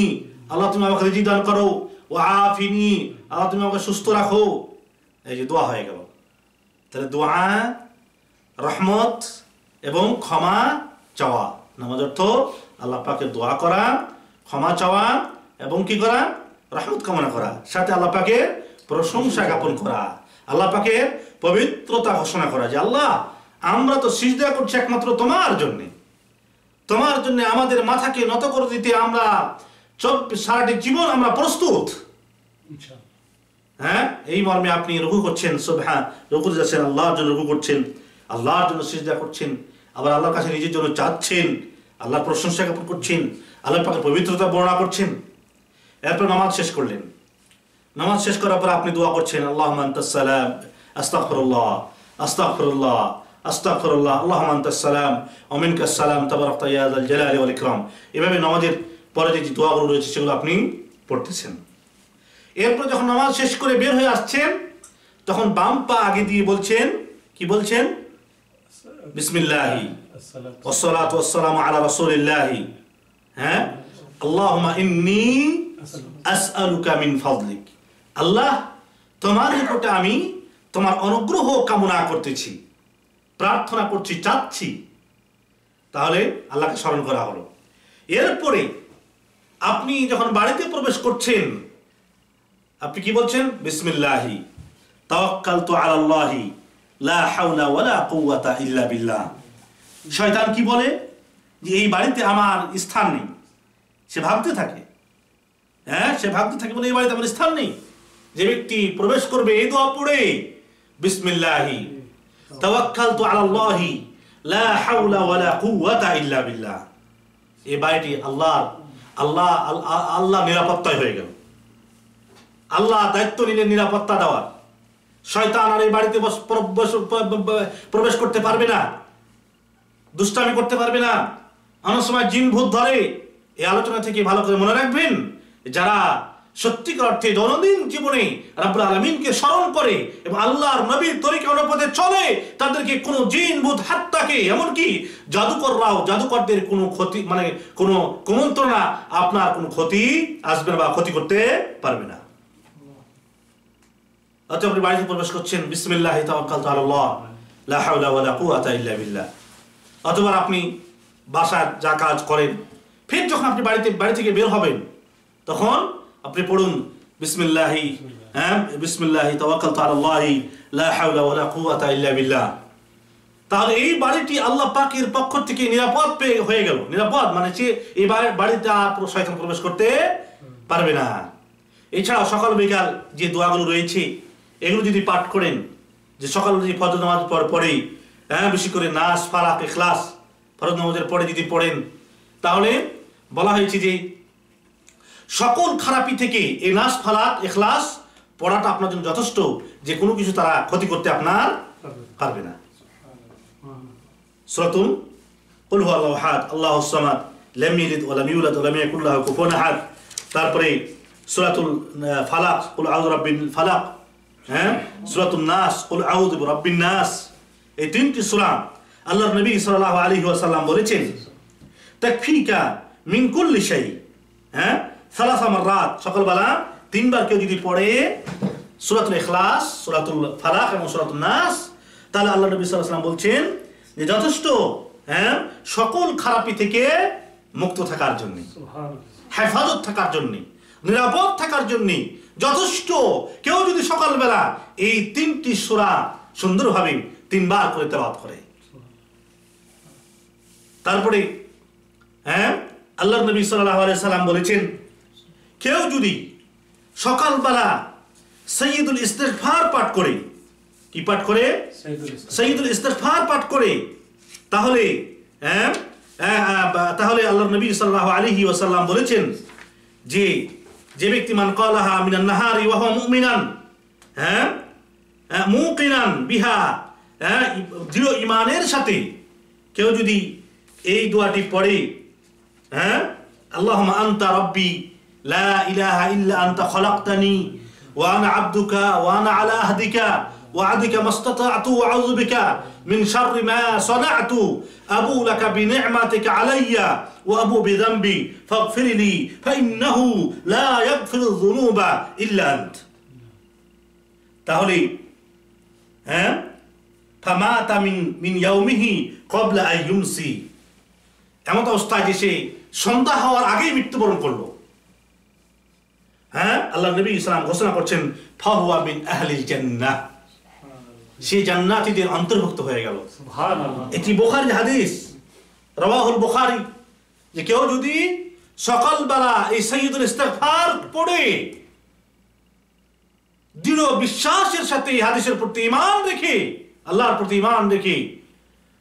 আল্লাহ তুমি আমাকে রিজিক দান করো, ওয়াআফিনি, আল্লাহ তুমি আমাকে সুস্থ রাখো। এই যে দোয়া হয়ে গেল। তাহলে দোয়া, রহমত এবং ক্ষমা চাওয়া। নামাজ অর্থ আল্লাহ পাকের দোয়া করা, ক্ষমা চাওয়া এবং কি করা? রহমত কামনা করা, সাথে আল্লাহ পাকের প্রশংসা জ্ঞাপন করা, আল্লাহ পাকের পবিত্রতা ঘোষণা করা যে আল্লাহ আমরা তো সিজদা করছি একমাত্র তোমার জন্য, তোমার জন্য আমাদের মাথাকে নত করে দিতে আমরা সারাটি জীবন আমরা প্রস্তুত। হ্যাঁ, এই মর্মে আপনি রুকু করছেন, সুবহান, রুকু যাচ্ছেন, আল্লাহর জন্য রুকু করছেন, আল্লাহর জন্য সিজদা করছেন, আবার আল্লাহর কাছে নিজের জন্য চাচ্ছেন, আল্লাহর প্রশংসা জ্ঞাপন করছেন, আল্লাহর পাকের পবিত্রতা বর্ণনা করছেন। এরপর নামাজ শেষ করলেন। নামাজ শেষ করার পর আপনি দোয়া করছেন, আল্লাহুম্মা আনতাস সালাম, আস্তাগফিরুল্লাহ, আস্তাগফিরুল্লাহ, আস্তাগফিরুল্লাহ, আল্লাহুম্মা আনতাস সালাম ওয়া মিনকাস সালাম, তাবারাকতা ইয়া যাল জালালি ওয়াল ইকরাম। এভাবে নামাজের পরে যে দোয়াগুলো রয়েছে সেগুলো আপনি পড়তেছেন। এরপর যখন নামাজ শেষ করে বের হয়ে আসছেন তখন বাম পা আগে দিয়ে বলছেন, কি বলছেন? বিসমিল্লাহি ওয়াসসালাতু ওয়াসসালামু আলা রাসূলিল্লাহি, হ্যাঁ, আল্লাহুম্মা ইন্নী আসআলুকা মিন ফাদলিক, আল্লাহ তোমার নিকটে আমি তোমার অনুগ্রহ কামনা করতেছি, প্রার্থনা করছি, চাচ্ছি। তাহলে আল্লাহকে স্মরণ করা হলো। এরপরে আপনি যখন বাড়িতে প্রবেশ করছেন আপনি কি বলছেন? বিসমিল্লাহি তাওয়াক্কালতু আলাল্লাহি লা হাওলা ওয়ালা কুওয়াতা ইল্লা বিল্লাহ। শয়তান কি বলে? যে এই বাড়িতে আমার স্থান নেই, সে ভাবতে থাকে, হ্যাঁ, সে ভাবতে থাকে বলে এই বাড়িতে আমার স্থান নেই। যে ব্যক্তি প্রবেশ করবে এই দোয়া পড়ে, বিসমিল্লাহি তাওয়াক্কালতু আলাল্লাহি লা হাওলা ওয়ালা কুওয়াতা ইল্লা বিল্লাহ, এই বাড়িটি আল্লাহ নিরাপত্তায় হয়ে গেল। আল্লাহ দায়িত্ব নিলেন নিরাপত্তা দেওয়ার। শয়তান আর এই বাড়িতে প্রবেশ করতে পারবে না, দুষ্টামি করতে পারবে না, অনেক সময় জিন ভূত ধরে। এই আলোচনা থেকে ভালো করে মনে রাখবেন, যারা সত্যিকার অর্থে দৈনন্দিন জীবনে রাব্বুল আলামিনকে স্মরণ করে এবং আল্লাহর নবীর তরিকা অনুপাতে চলে, তাদেরকে কোনো জিন ভূত হাত্তাকে, এমনকি জাদুকররাও, জাদুকরদের কোনো ক্ষতি, মানে কোনো কুমন্ত্রণা আপনার কোনো ক্ষতি আসবে না বা ক্ষতি করতে পারবে না। অতএব আপনি বাড়িতে প্রবেশ করছেন, বিসমিল্লাহি তাওয়াক্কালতু আলাল্লাহ লা হাওলা ওয়ালা কুওয়াতা ইল্লা বিল্লাহ। অথবা আপনি বাসায় যা কাজ করেন, ফের যখন আপনি বাড়ি থেকে বের হবেন তখন আপনি পড়ুন বিসমিল্লাহি, হ্যাঁ, বিসমিল্লাহি তাওয়াক্কালতু আলাল্লাহি লা হাওলা ওয়ালা কুওয়াতা ইল্লা বিল্লাহ। তাহলে এই বাড়িটি আল্লাহ পাকের পক্ষ থেকে নিরাপদ হয়ে গেল। নিরাপদ মানে যে এই বাড়িতে আর শয়তান প্রবেশ করতে পারবে না। এছাড়াও সকাল বিকাল যে দোয়াগুলো রয়েছে এগুলো যদি পাঠ করেন, যে সকাল যদি ফজর নামাজ পড়েই, হ্যাঁ, বেশি করে নাস, ফালাক, ইখলাস ফরজ নামাজের পরে যদি পড়েন, তাহলে বলা হয়েছে যে সকল খারাপি থেকে এই নাস, ফালাক, ইখলাস পড়াটা আপনার জন্য যথেষ্ট, যে কোনো কিছু তারা ক্ষতি করতে আপনার পারবে না। সূরাতুল কুল হুয়াল্লাহু আহাদ, আল্লাহুস সামাদ, লাম ইয়ালিদ ওয়া লাম ইউলাদ ওয়া লাম ইয়াকুল লাহু কুফুওয়ান আহাদ। তারপরে সূরাতুল ফালাক, কুল আউযু বিরাব্বিল ফালাক, হ্যাঁ, সূরাতুন নাস, কুল আউযু বিরাব্বিন নাস। এই তিনটি সূরা আল্লাহর নবী সাল্লাল্লাহু আলাইহি ওয়াসাল্লাম বলেছেন, তাকফিকা মিন কুল্লি শাই, হ্যাঁ, সালাসা মাররাত, সকালবেলা তিনবার কেউ যদি পড়ে সূরাতুল ইখলাস, সূরাতুল ফালাক এবং সূরাতুন নাস, তাহলে আল্লাহ নবী সাল্লাল্লাহু আলাইহি ওয়াসাল্লাম বলছেন যে যথেষ্ট, হ্যাঁ, সকল খারাপি থেকে মুক্ত থাকার জন্য, হেফাজত থাকার জন্য, নিরাপদ থাকার জন্য যথেষ্ট। কেউ যদি সকালবেলা এই তিনটি সূরা সুন্দরভাবে তিনবার করে তেলাওয়াত করে, তারপরে, হ্যাঁ, আল্লাহর নবী সাল্লাল্লাহু আলাইহি সাল্লাম বলেছেন, কেউ যদি সকালবেলা সাইয়্যিদুল ইস্তিগফার পাঠ করে, কি পাঠ করে? সাইয়্যিদুল ইস্তিগফার পাঠ করে, তাহলে তাহলে আল্লাহর নবী সাল্লাল্লাহু আলাইহি ওয়াসাল্লাম বলেছেন যে যে ব্যক্তি মান ক্বালাহা মিনান নাহারি ওয়া হুয়া মুমিনান মুকিনান বিহা, দৃঢ় ঈমানের সাথে কেউ যদি এই দোয়াটি পড়ে, আল্লাহুম্মা আনতা রাব্বি লা ইলাহা ইল্লা আনতা খালাকতানি ওয়া আনা আবদুকা ওয়া আনা আলা আহদিকা ওয়া আদিকা মাসতাতা'তু ওয়া আউযু বিকা মিন শাররি মা সানা'তু আবু লাকা বিনি'মাতিকা আলাইয়া ওয়া আবু বিযামবি ফাগফিরলি ফাইন্নাহু লা ইয়াগফিরুয যুনুবা ইল্লা আনত। তাহলে ফামাতা মিন ইয়াউমিহি ক্বাবলা আন ইউমসি, এমন অবস্থায় যে সে সন্ধ্যা হওয়ার আগেই মৃত্যুবরণ করলো, আল্লাহ নবী ইসলাম ঘোষণা করছেন ফাহুয়া মিন আহলিল জান্নাহ, সে জান্নাতীদের অন্তর্ভুক্ত হয়ে গেল। এটি বুখারীর হাদিস, রাওয়াহুল বুখারী, যে কেউ যদি সকালবেলা এই সাইয়্যিদুল ইস্তিগফার পড়ে দৃঢ় বিশ্বাসের সাথে হাদিসের প্রতি ঈমান রেখে, আল্লাহর প্রতি ঈমান রেখে,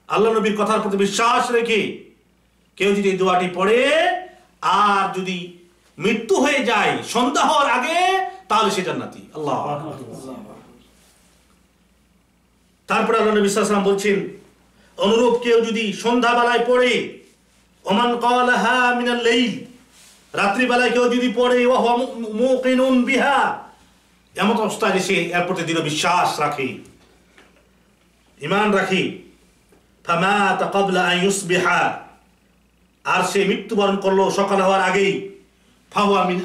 আল্লাহ নবীর কথার প্রতি বিশ্বাস রেখে কেউ যদি এই দোয়াটি পড়ে আর যদি মৃত্যু হয়ে যায় সন্ধ্যা হওয়ার আগে, তাহলে সে জান্নাতি। আল্লাহ। তারপরে আল্লাহ নবী সাল্লাল্লাহু আলাইহি ওয়াসাল্লাম বলছেন, অনুরূপ কেউ যদি সন্ধ্যাবেলায় পড়ে, ওমান ক্বালাহা মিনাল লাইল, রাত্রিবেলায় কেউ যদি পড়ে, ওয়া হুয়া মুকিনুন বিহা, এমন অবস্থায় সে এর প্রতি দৃঢ় বিশ্বাস রাখে, ঈমান রাখে, ফামাতা ক্বাবলা আন ইউসবিহা, আর সে মৃত্যুবরণ করলো সকাল হওয়ার আগেই, ফাহুয়া মিন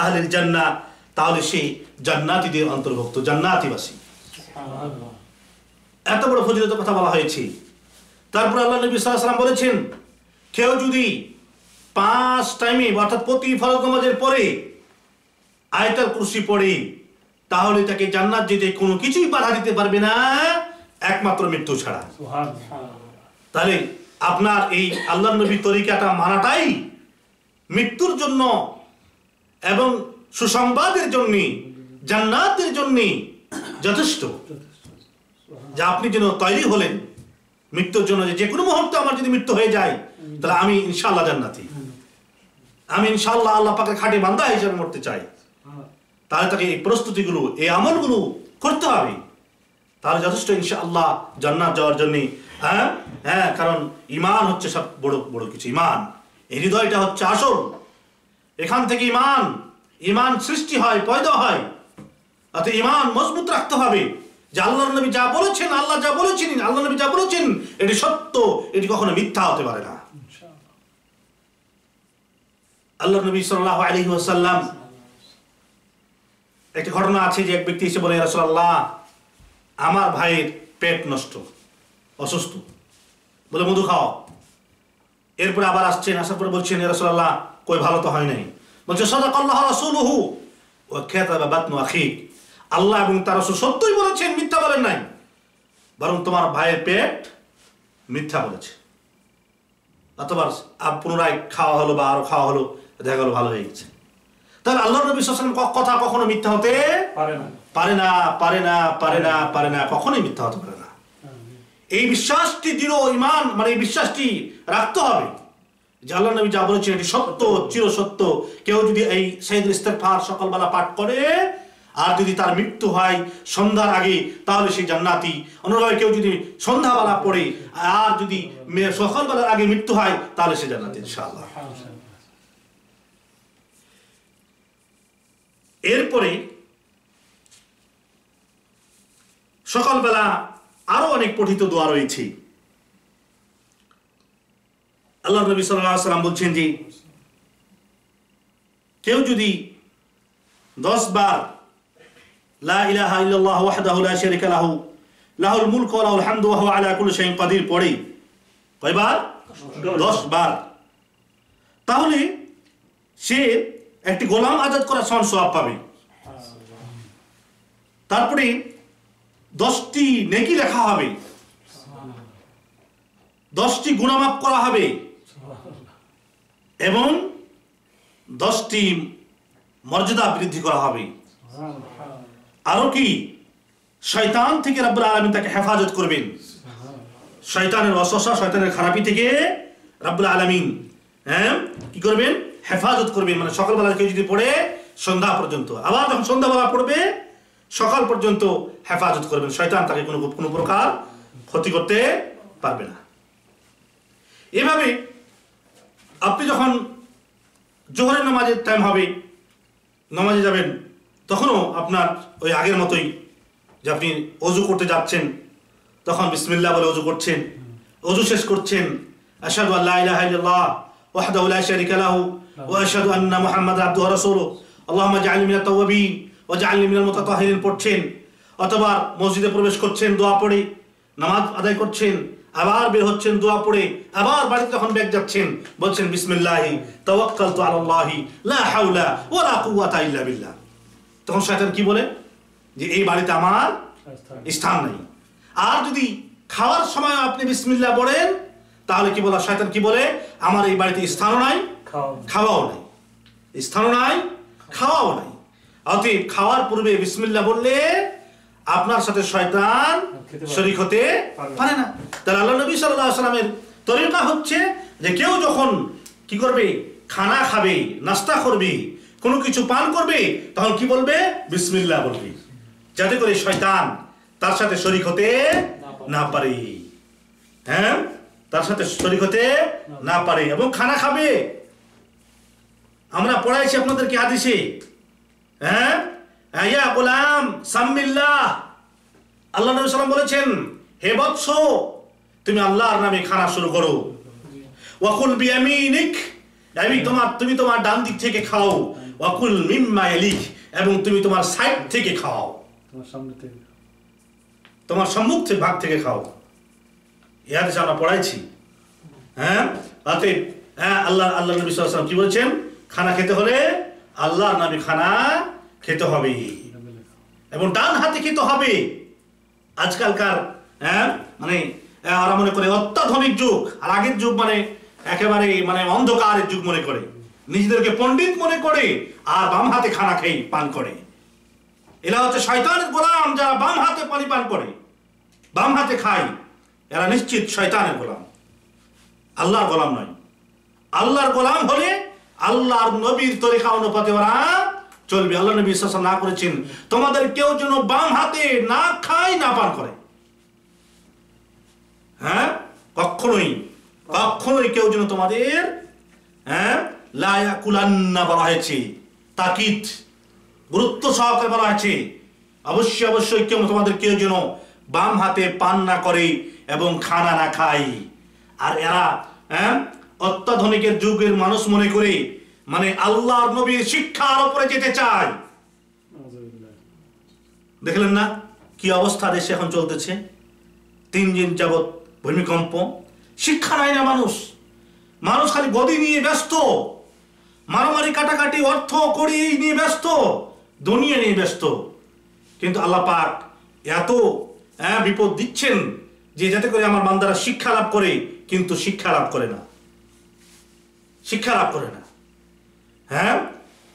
আহলিল জান্নাহ, তাহলে সে জান্নাতীদের অন্তর্ভুক্ত, জান্নাতীবাসী। এত বড় ফজিলতের কথা বলা হয়েছে। তারপর আল্লাহ নবী সাল্লাল্লাহু আলাইহি ওয়াসাল্লাম বলেছেন, কেউ যদি 5 টাইমে অর্থাৎ প্রতি ফরজ নামাজের পরে আয়াতুল কুরসি পড়ে, তাহলে তাকে জান্নাত যেতে কোনো কিছুই বাধা দিতে পারবে না, একমাত্র মৃত্যু ছাড়া। তাহলে আপনার এই আল্লাহর নবীর তরিকাটা মানাটাই মৃত্যুর জন্য এবং সুসংবাদের জন্য, জান্নাতের জন্য যথেষ্ট। যে আপনি যেন তৈরি হলেন মৃত্যুর জন্য, যে কোনো মুহূর্তে আমার যদি মৃত্যু হয়ে যায়, তাহলে আমি ইনশাআল্লাহ জান্নাতি, আমি ইনশাআল্লাহ আল্লাহ পাকের খাঁটি বান্দা হিসেবে মরতে চাই। তাহলে তাকে এই প্রস্তুতিগুলো, এই আমলগুলো করতে হবে, তাহলে যথেষ্ট ইনশাআল্লাহ জান্নাত যাওয়ার জন্য। কারণ ঈমান হচ্ছে সব বড় বড় কিছু। ঈমান, এই হৃদয়টা হচ্ছে আসল, এখান থেকে ঈমান সৃষ্টি হয়, পয়দা হয়। অর্থাৎ ঈমান মজবুত রাখতে হবে যে আল্লাহর নবী যা বলেছেন, আল্লাহ যা বলেছেন, আল্লাহ নবী যা বলেছেন এটি সত্য, এটি কখনো মিথ্যা হতে পারে না। আল্লাহর নবী সাল্লাল্লাহু আলাইহি ওয়াসাল্লাম, একটি ঘটনা আছে যে এক ব্যক্তি এসে বলে, ইয়া রাসূলুল্লাহ, আমার ভাইয়ের পেট নষ্ট, অসুস্থ, বলে মধু খাও। এরপরে আবার আসছেন, আসার পরে বলছেন, ইয়া রাসূলুল্লাহ, কই ভালো তো হয় নাই। বলছে, সাদাকাল্লাহু রাসূলুহু ওয়া কাযাবা বাতনু আখিক, আল্লাহ এবং তার রাসূল সত্যই বলেছেন, মিথ্যা বলেন নাই, বরং তোমার ভাইয়ের পেট মিথ্যা বলেছে। অথবা পুনরায় খাওয়া হলো বা আরো খাওয়া হলো, দেখা গেল ভালো হয়ে গেছে। তাহলে আল্লাহ নবী সাল্লাল্লাহু আলাইহি ওয়াসাল্লাম কথা কখনো মিথ্যা হতে পারে না, কখনোই মিথ্যা হতে পারে না। এই বিশ্বাসটি দৃঢ় ঈমান, মানে এই বিশ্বাসটি রাখতে হবে যে আল্লাহ নবী যা বলেছেন এটি সত্য, চির সত্য। কেউ যদি এই সাইয়্যিদুল ইস্তিগফার সকালবেলা পাঠ করে আর যদি তার মৃত্যু হয় সন্ধ্যার আগে, তাহলে সে জান্নাতি। অন্যভাবে কেউ যদি সন্ধ্যাবেলা পড়ে আর যদি সকালবেলার আগে মৃত্যু হয়, তাহলে সে জান্নাতি ইনশাআল্লাহ। এরপরে সকালবেলা আরো অনেক পঠিত দোয়া রয়েছে। আল্লাহ নবী সাল্লাল্লাহু আলাইহি ওয়াসাল্লাম বলছেন যে কেউ যদি 10 বার লা ইলাহা ইল্লাল্লাহ ওয়াহদাহু লা শারীকা লাহু লাহুল মুলকু ওয়া লাহুল হামদু ওয়া হুয়া আলা কুল্লি শাইইন কাদির পড়ে, কয়বার? 10 বার। তাহলে সে একটি গোলাম আজাদ করার সমান সওয়াব পাবে। তারপরে 10টি নেকি লেখা হবে, 10টি গুনাহ মাফ করা হবে এবং 10টি মর্যাদা বৃদ্ধি করা হবে। আরো কি, শয়তান থেকে রব্বুল আলামিন তাকে হেফাজত করবেন। শয়তানের ওয়াসওয়াসা, শয়তানের খারাপি থেকে রব্বুল আলামিন কি করবেন? হেফাজত করবেন। মানে সকালবেলা কেউ যদি পড়ে সন্ধ্যা পর্যন্ত, আবার যখন সন্ধ্যাবেলা পড়বে সকাল পর্যন্ত হেফাজত করবেন। শয়তান তাকে কোনো প্রকার ক্ষতি করতে পারবে না। এভাবে আপনি যখন জোহরের নামাজের টাইম হবে, নামাজে যাবেন, তখনও আপনার ওই আগের মতোই যে আপনি অজু করতে যাচ্ছেন, তখন বিসমিল্লাহ বলে অজু করছেন, অজু শেষ করছেন, আশহাদু আল্লা ইলাহা ইল্লাল্লাহ ওয়াহদাহু লা শারীকা লাহু ওয়া আশহাদু আন্না মুহাম্মাদান আবদুহু ওয়া রাসূলুহু আল্লাহুম্মা ইজআলনি মিনাত তাওয়াবিন ওয়াজআলনি মিনাল মুতাতাহহিরিন পড়ছেন। অথবা মসজিদে প্রবেশ করছেন, দোয়া পড়ে নামাজ আদায় করছেন, আবার বের হচ্ছেন দোয়া পড়ে, আবার বাড়িতে যখন ব্যাগ যাচ্ছেন বলছেন বিসমিল্লাহি তাওয়াক্কালতু আলাল্লাহি লা হাওলা ওয়ালা কুওয়াতা ইল্লা বিল্লাহ। তখন শয়তান কি বলে? যে এই বাড়িতে আমার স্থান নাই। আর যদি খাওয়ার সময় আপনি বিসমিল্লাহ পড়েন তাহলে কি বলে? শয়তান কি বলে? আমার এই বাড়িতে স্থানও নাই, খাওয়াও নাই। স্থানও নাই, খাওয়াও নাই। অতএব খাওয়ার পূর্বে বিসমিল্লাহ বললে আপনার সাথে শয়তান শরীক হতে পারে না। তাহলে আল্লাহ নবী সাল্লাল্লাহু আলাইহি ওয়াসাল্লামের তরিকা হচ্ছে যে কেউ যখন কি করবে? খানা খাবে, নাস্তা করবে, কোনো কিছু পান করবে, তখন কি বলবে? বিসমিল্লাহ বলবে, যাতে করে শয়তান তার সাথে শরীক হতে না পারে। হ্যাঁ, তার সাথে শরীক হতে না পারে। এবং খানা খাবে, আমরা পড়াইছি আপনাদেরকে হাদিসে, হ্যাঁ, ইয়া গোলাম সাম্মিল্লাহ, আল্লাহ নবী সাল্লাল্লাহু আলাইহি ওয়াসাল্লাম বলেছেন, হে বৎস তুমি আল্লাহর নামে খানা শুরু করো। ওয়াকুল বিয়ামিনিক, তুমি তোমার ডান দিক থেকে খাও। ওয়াকুল মিম্মা ইয়ালিক, এবং তুমি তোমার সাইড থেকে খাও, তোমার সম্মুখ থেকে ভাগ থেকে খাও। এই হাদিস আমরা পড়াইছি। হ্যাঁ, অতএব আল্লাহ নবী সাল্লাল্লাহু আলাইহি ওয়াসাল্লাম কি বলেছেন? খানা খেতে হলে আল্লাহর নামে খানা খেতে হবে এবং ডান হাতে খেতে হবে। আজকালকার মানে ওরা মনে করে অত্যাধুনিক যুগ, আর আগের যুগ মানে একেবারে মানে অন্ধকারের যুগ মনে করে, নিজেদেরকে পণ্ডিত মনে করে, আর বাম হাতে খানা খেয়ে পান করে। এরা হচ্ছে শয়তানের গোলাম। যারা বাম হাতে পানি পান করে, বাম হাতে খায়, এরা নিশ্চিত শয়তানের গোলাম, আল্লাহর গোলাম নয়। আল্লাহর গোলাম হলে আল্লাহর নবীর তরিকা অনুপাতে ওরা চলবে। আল্লাহ নবী সাল্লাল্লাহু আলাইহি ওয়াসাল্লাম না করেছেন তোমাদের কেউ যেন বাম হাতে না খায় না পান করে। হ্যাঁ, কখনোই কেউ যেন তোমাদের লা ইয়াকুলান্না বলা হয়েছে, তাকিদ গুরুত্ব সহকারে বলা হয়েছে। অবশ্যই তোমাদের কেউ যেন বাম হাতে পান না করে এবং খানা না খায়। আর এরা অত্যাধুনিকের যুগের মানুষ মনে করে মানে আল্লাহর নবীর শিক্ষার উপরে যেতে চায়। দেখলেন না কি অবস্থা দেশে এখন চলতেছে? 3 দিন যাবৎ ভূমিকম্প, শিক্ষা নাই না মানুষ খালি গদি নিয়ে ব্যস্ত, মারামারি কাটাকাটি, অর্থ কড়ি নিয়ে ব্যস্ত, দুনিয়া নিয়ে ব্যস্ত। কিন্তু আল্লাহ পাক এত বিপদ দিচ্ছেন যে যাতে করে আমার বান্দারা শিক্ষা লাভ করে, কিন্তু শিক্ষা লাভ করে না। হ্যাঁ,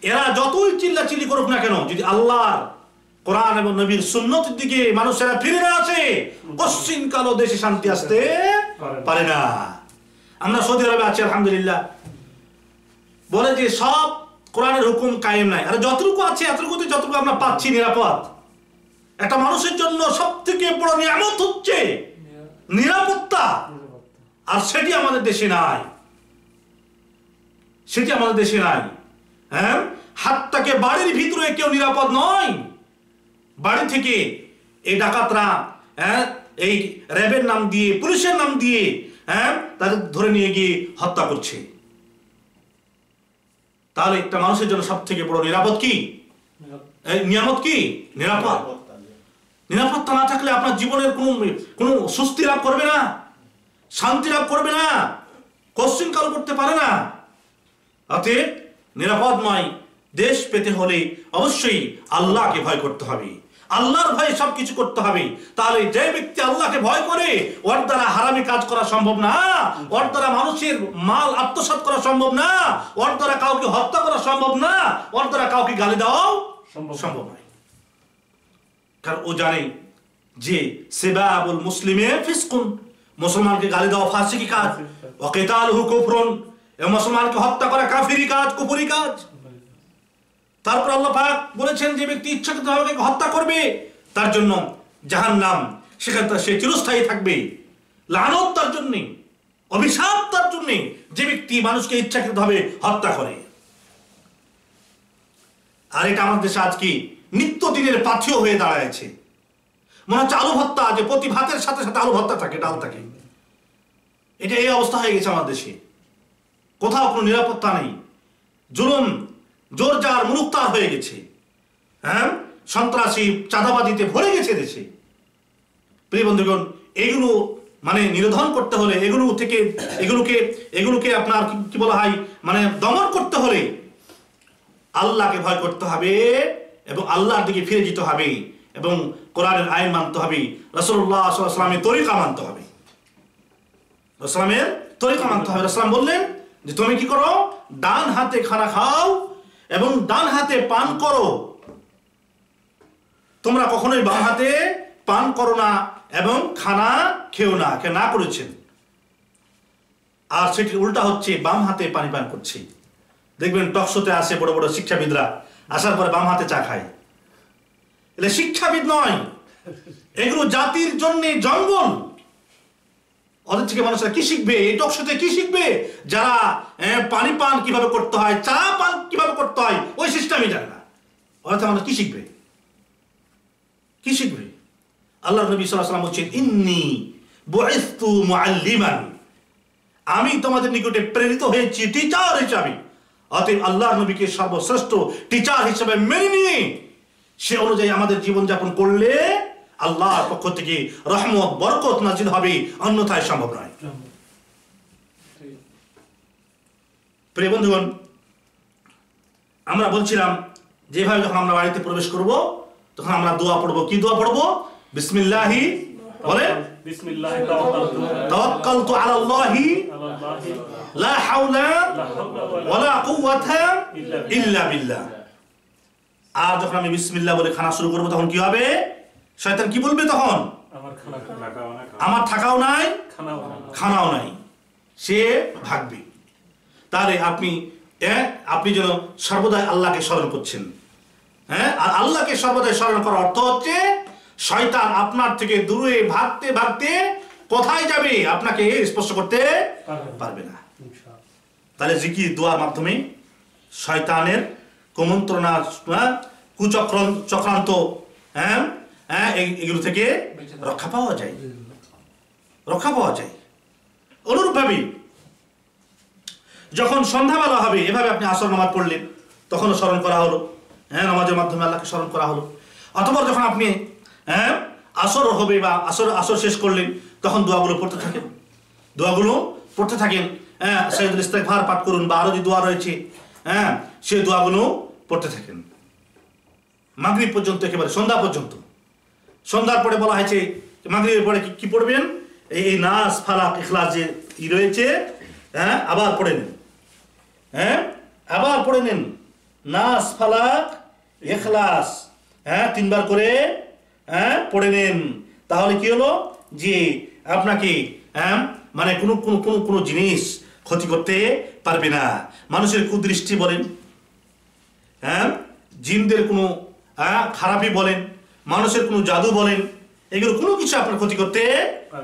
এরা যতই চিল্লাচিল্লি করুক না কেন, যদি আল্লাহর কোরআন এবং নবীর সুন্নতের দিকে মানুষেরা ফিরে না আসে, পশ্চিম কালো দেশে শান্তি আসতে পারে না। আমরা সৌদি আরবে আছি আলহামদুলিল্লাহ, বলে যে সব কোরআনের হুকুম কায়েম নাই। আর যতটুকু আছে এতটুকুতে যতটুকু আমরা পাচ্ছি নিরাপদ। একটা মানুষের জন্য সব থেকে বড় নিয়ামত হচ্ছে নিরাপত্তা, আর সেটি আমাদের দেশে নাই। হ্যাঁ, হাতটাকে বাড়ির ভিতরে কেউ নিরাপদ নয়। বাড়ি থেকে এই ডাকাতরা এই র্যাবের নাম দিয়ে, পুলিশের নাম দিয়ে তাদের ধরে নিয়ে গিয়ে হত্যা করছে। তাহলে একটা মানুষের জন্য সব থেকে বড় নিরাপদ কি? নিয়ামত কি? নিরাপত্তা না থাকলে আপনার জীবনের কোনো স্বস্তি লাভ করবে না, শান্তি লাভ করবে না, কোশ্চিন কাল করতে পারে না। অতএব নিরাপদময় দেশ পেতে হলে অবশ্যই আল্লাহকে ভয় করতে হবে। আল্লাহর ভয়ে সবকিছু করতে হবে। তাহলে যে ব্যক্তি আল্লাহকে ভয় করে ওর দ্বারা হারামি কাজ করা সম্ভব না, ওর দ্বারা মানুষের মাল আত্মসাৎ করা সম্ভব না, ওর দ্বারা কাউকে হত্যা করা সম্ভব না, ওর দ্বারা কাউকে গালি দেওয়াও সম্ভব নয়। কারণ ও জানে যে সিবাবুল মুসলিমে ফিসকুন, মুসলমানকে গালি দেওয়া ফাসিকি কাজ, ওয়া কিতালুহু কুফরুন, এবং মুসলমানকে হত্যা করা কাফিরি কাজ, কুফরি কাজ। তারপর আল্লাহ পাক বলেছেন যে ব্যক্তি ইচ্ছাকৃতভাবে হত্যা করবে তার জন্য জাহান্নাম, সেখানে সে চিরস্থায়ী থাকবে। লানত তার জন্য, অভিশাপ তার জন্য যে ব্যক্তি মানুষকে ইচ্ছাকৃতভাবে হত্যা করে। আর এটা আমাদের দেশে আজকে নিত্যদিনের পাথেয় হয়ে দাঁড়াচ্ছে। মনে হচ্ছে আলু ভর্তা, যে প্রতি ভাতের সাথে সাথে আলু ভর্তা থাকে, ডাল থাকে। এটা এই অবস্থা হয়ে গেছে আমাদের দেশে। কোথাও কোনো নিরাপত্তা নেই, জুলুম জোর জার মুলুকতার হয়ে গেছে। হ্যাঁ, সন্ত্রাসী চাঁদাবাদিতে ভরে গেছে দেশে। প্রিয় বন্ধুগণ, এগুলো মানে নিরোধন করতে হলে, এগুলোকে আপনার কি বলা হয়, মানে দমন করতে হলে আল্লাহকে ভয় করতে হবে এবং আল্লাহর দিকে ফিরে যেতে হবে এবং কোরআনের আইন মানতে হবে, রাসূলুল্লাহ সাল্লাল্লাহু আলাইহি ওয়াসাল্লামের তরিকা মানতে হবে। রাসূলের তরিকা মানতে হবে। রাসূল বললেন যে তুমি কি করো, ডান হাতে খানা খাও এবং ডান হাতে পান করো, তোমরা কখনোই বাম হাতে পান করো না এবং খানা খেও না। কে না করেছেন, আর সেটি উল্টা হচ্ছে, বাম হাতে পানি পান করছে। দেখবেন টকশোতে আসে বড় বড় শিক্ষাবিদরা, আসার পরে বাম হাতে চা খায়। এটা শিক্ষাবিদ নয়, এগুলো জাতির জন্য জঙ্গল। ওদের থেকে মানুষরা কি শিখবে? এই টকশোতে কি শিখবে? যারা পানি পান কিভাবে করতে হয়, চা পান কিভাবে করতে হয়, ওই সিস্টেমই জানে না। ওরা মানুষ কি শিখবে? কি শিখবে? আল্লাহ নবী সাল্লাল্লাহু আলাইহি ওয়াসাল্লাম বলছেন, ইন্নী বুইসতু মুআল্লিমান, আমি তোমাদের নিকটে প্রেরিত হয়েছি টিচার হিসাবে। অতএব আল্লাহর নবীকে সর্বশ্রেষ্ঠ টিচার হিসেবে মেনে নিয়ে সে অনুযায়ী আমাদের জীবনযাপন করলে আল্লাহর পক্ষ থেকে রহমত বরকত নাজিল হবে, অন্যথায় সম্ভব নয়। প্রিয় বন্ধুগণ, আমরা বলছিলাম যেভাবে যখন আমরা বাড়িতে প্রবেশ করব তখন আমরা দোয়া পড়বো। কি দোয়া পড়বো? বিসমিল্লাহি, বলে বিসমিল্লাহি তাওয়াক্কালতু আলাল্লাহি লা হাওলা ওয়ালা কুওয়াতা ইল্লা বিল্লাহ। আর যখন আমি বিসমিল্লাহ বলে খানা শুরু করবো তখন কি হবে? শয়তান কি বলবে তখন? আমার থাকাও নাই, খানাও নাই, সে ভাগবে। তাহলে আপনি যেন সর্বদাই আল্লাহকে স্মরণ করছেন। হ্যাঁ, আর আল্লাহকে সর্বদাই স্মরণ করার অর্থ হচ্ছে শয়তান আপনার থেকে দূরে ভাগতে ভাগতে কোথায় যাবে, আপনাকে স্পর্শ করতে পারবে না। তাহলে জিকির দোয়ার মাধ্যমে শয়তানের কুমন্ত্রণা, চক্রান্ত, এগুলো থেকে রক্ষা পাওয়া যায়। অনুরূপভাবে যখন সন্ধ্যাবেলা হবে, এভাবে আপনি আসর নামাজ পড়লেন, তখনও স্মরণ করা হলো। হ্যাঁ, নামাজের মাধ্যমে আল্লাহকে স্মরণ করা হলো। অথবা যখন আপনি আসর হবে বা আসর শেষ করলেন, তখন দোয়াগুলো পড়তে থাকেন। সাইয়্যিদুল ইস্তিগফার পাঠ করুন বা আরো যে দোয়া রয়েছে, সেই দোয়াগুলো পড়তে থাকেন মাগরিব পর্যন্ত, একেবারে সন্ধ্যা পর্যন্ত। সন্ধ্যার পরে বলা হয়েছে মাগরিবের পরে কি পড়বেন? এই নাস, ফালাক, ইখলাস যে রয়েছে, আবার পড়ে নেন। আবার পড়ে নেন নাস, ফালাক, ইখলাস, 3 বার করে পড়ে নেন। তাহলে কি হলো যে আপনাকে মানে কোনো জিনিস ক্ষতি করতে পারবে না। মানুষের কুদৃষ্টি বলেন, জিনদের কোনো খারাপি বলেন, মানুষের কোনো জাদু বলেন, এগুলো কোনো কিছু আপনার ক্ষতি করতে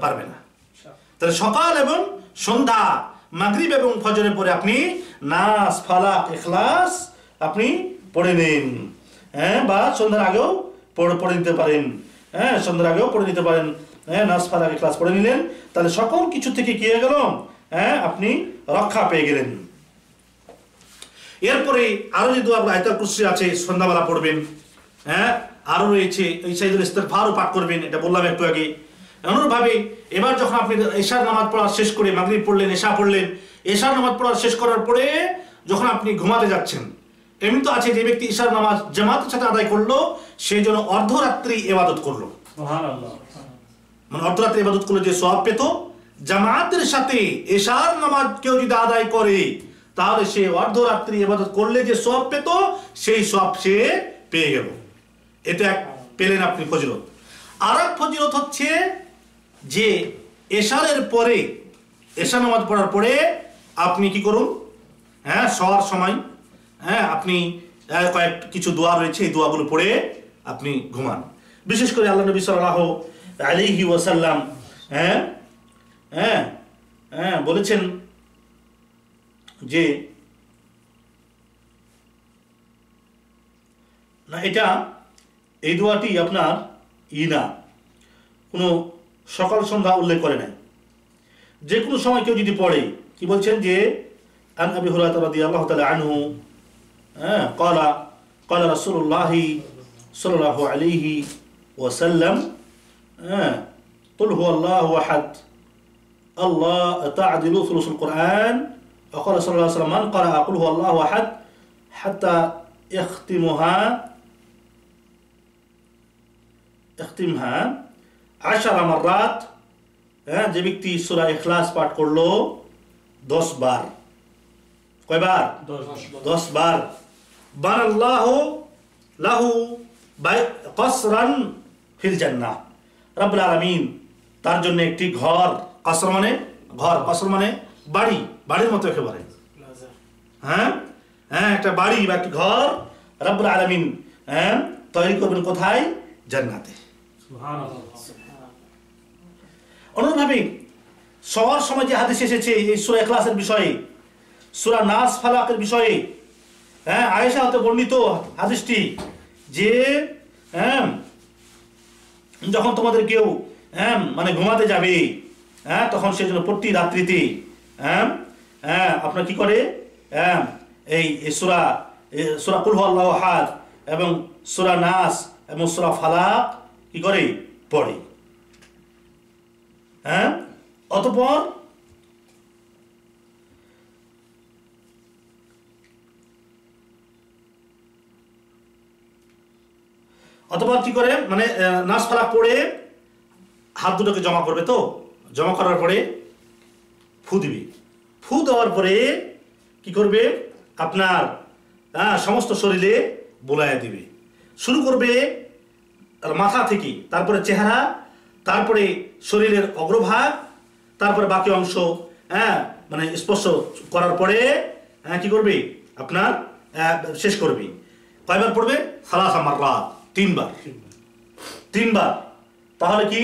পারবে না। তাহলে সকাল এবং সন্ধ্যা, মাগরিব এবং ফজরের পরে আপনি নাস, ফালাক, ইখলাস আপনি পড়ে নিন। বা সন্ধ্যার আগেও পড়ে নিতে পারেন। সন্ধ্যার আগেও পড়ে নিতে পারেন। নাস, ফালাক, ইখলাস পড়ে নিলেন, তাহলে সকল কিছু থেকে কি হয়ে গেল? আপনি রক্ষা পেয়ে গেলেন। এরপরে আরো যে দোয়া, আয়াতুল কুরসি আছে, সন্ধ্যাবেলা পড়বেন। আরো রয়েছে এই সাইয়্যিদুল ইস্তিগফারও পাঠ করবেন, এটা বললাম একটু আগে। অনুরূপভাবে এবার যখন আপনি এশার নামাজ পড়া শেষ করে, মাগরিব পড়লেন, এশা পড়লেন, এশার নামাজ পড়া শেষ করার পরে যখন আপনি ঘুমাতে যাচ্ছেন, এমনি তো আছে যে ব্যক্তি এশার নামাজ জামাতের সাথে আদায় করলো, সে যেন অর্ধরাত্রি ইবাদত করলো, মানে অর্ধরাত্রি ইবাদত করলে যে সওয়াব পেত, জামাতের সাথে এশার নামাজ কেউ যদি আদায় করে তাহলে সে অর্ধরাত্রি ইবাদত করলে যে সওয়াব পেত সেই সওয়াব সে পেয়ে গেল। এটা পেলেন আপনি ফজিলত। আর এক ফজিলত হচ্ছে যে এশারের পরে, এশা নামাজ পড়ার পরে আপনি কি করুন, হ্যাঁ শোয়ার সময় আপনি কিছু দোয়া রয়েছে, এই দোয়াগুলো পড়ে আপনি ঘুমান। বিশেষ করে আল্লাহ নবী সাল্লাল্লাহু আলাইহি ওয়াসাল্লাম বলেছেন যে না, এটা এই দোয়াটি আপনার না কোনো সকাল সন্ধ্যা উল্লেখ করে নাই, যে কোনো সময় কেউ যদি পড়ে। কি বলছেন যে আন আবি হুরায়রা রাদিয়াল্লাহু তাআলা আনহু قال رسول الله صلى الله عليه وسلم قل هو الله احد الله تعدل ثلث القرآن. وقال صلى الله عليه وسلم من قرأ قل هو الله احد حتى يختمها 10 مرات, যে ব্যক্তি সূরা ইখলাস পাঠ করলো 10 বার, কয়বার? 10 বার। বানাল্লাহু লাহু কসরান ফিল জান্নাহ, রব্বুল আলামিন তার জন্য একটি ঘর, কসর মানে ঘর, কসর মানে বাড়ি, বাড়ির মতো একেবারে, একটা বাড়ি বা একটি ঘর রব্বুল আলামিন তৈরি করবেন কোথায়? জান্নাতে। অনুরূপভাবে সবার সময় যে হাদিস এসেছে এই সূরা ইখলাসের বিষয়ে, সূরা নাস ফালাকের বিষয়ে, আয়েশা হতে বর্ণিত হাদিসটি যে যখন তোমাদের কেউ মানে ঘুমাতে যাবে তখন সে যেন প্রতি রাত্রিতে আপনার কি করে এই সূরা কুল হুয়াল্লাহু আহাদ এবং সূরা নাস এবং সূরা ফালাক কি করে পড়ে। অতঃপর কি করে, মানে নাস ফালাক পড়ে হাত দুটোকে জমা করবে, তো জমা করার পরে ফু দিবে, ফু দেওয়ার পরে কি করবে আপনার সমস্ত শরীরে বোলায়া দিবে। শুরু করবে মাথা থেকে, তারপরে চেহারা, তারপরে শরীরের অগ্রভাগ, তারপরে বাকি অংশ মানে স্পর্শ করার পরে কি করবে আপনার শেষ করবে। কয়বার পড়বে? সালাসা মাররাত, 3 বার। তাহলে কি?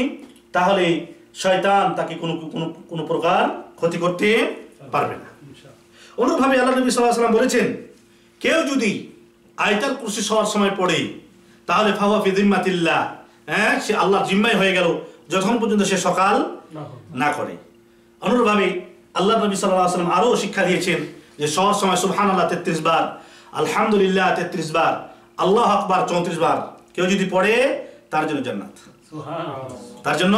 তাহলে শয়তান তাকে কোনো প্রকার ক্ষতি করতে পারবে না। অনুরূপভাবে আল্লাহ নবী সাল্লাল্লাহু আলাইহি ওয়াসাল্লাম বলেছেন, কেউ যদি আয়াতুল কুরসি সবার সময় পড়ে তাহলে ফাহুয়া ফি যিম্মাতিল্লাহ, সে আল্লাহর জিম্মায় হয়ে গেল যতক্ষণ পর্যন্ত সে সকাল না করে। অনুরূপভাবে আল্লাহ নবী সাল্লাল্লাহু আলাইহি ওয়াসাল্লাম আরো শিক্ষা দিয়েছেন যে সবার সময় সুবহানাল্লাহ 33 বার, আলহামদুলিল্লাহ 33 বার, আল্লাহু আকবার 34 বার কেউ যদি পড়ে তার জন্য জান্নাত, তার জন্য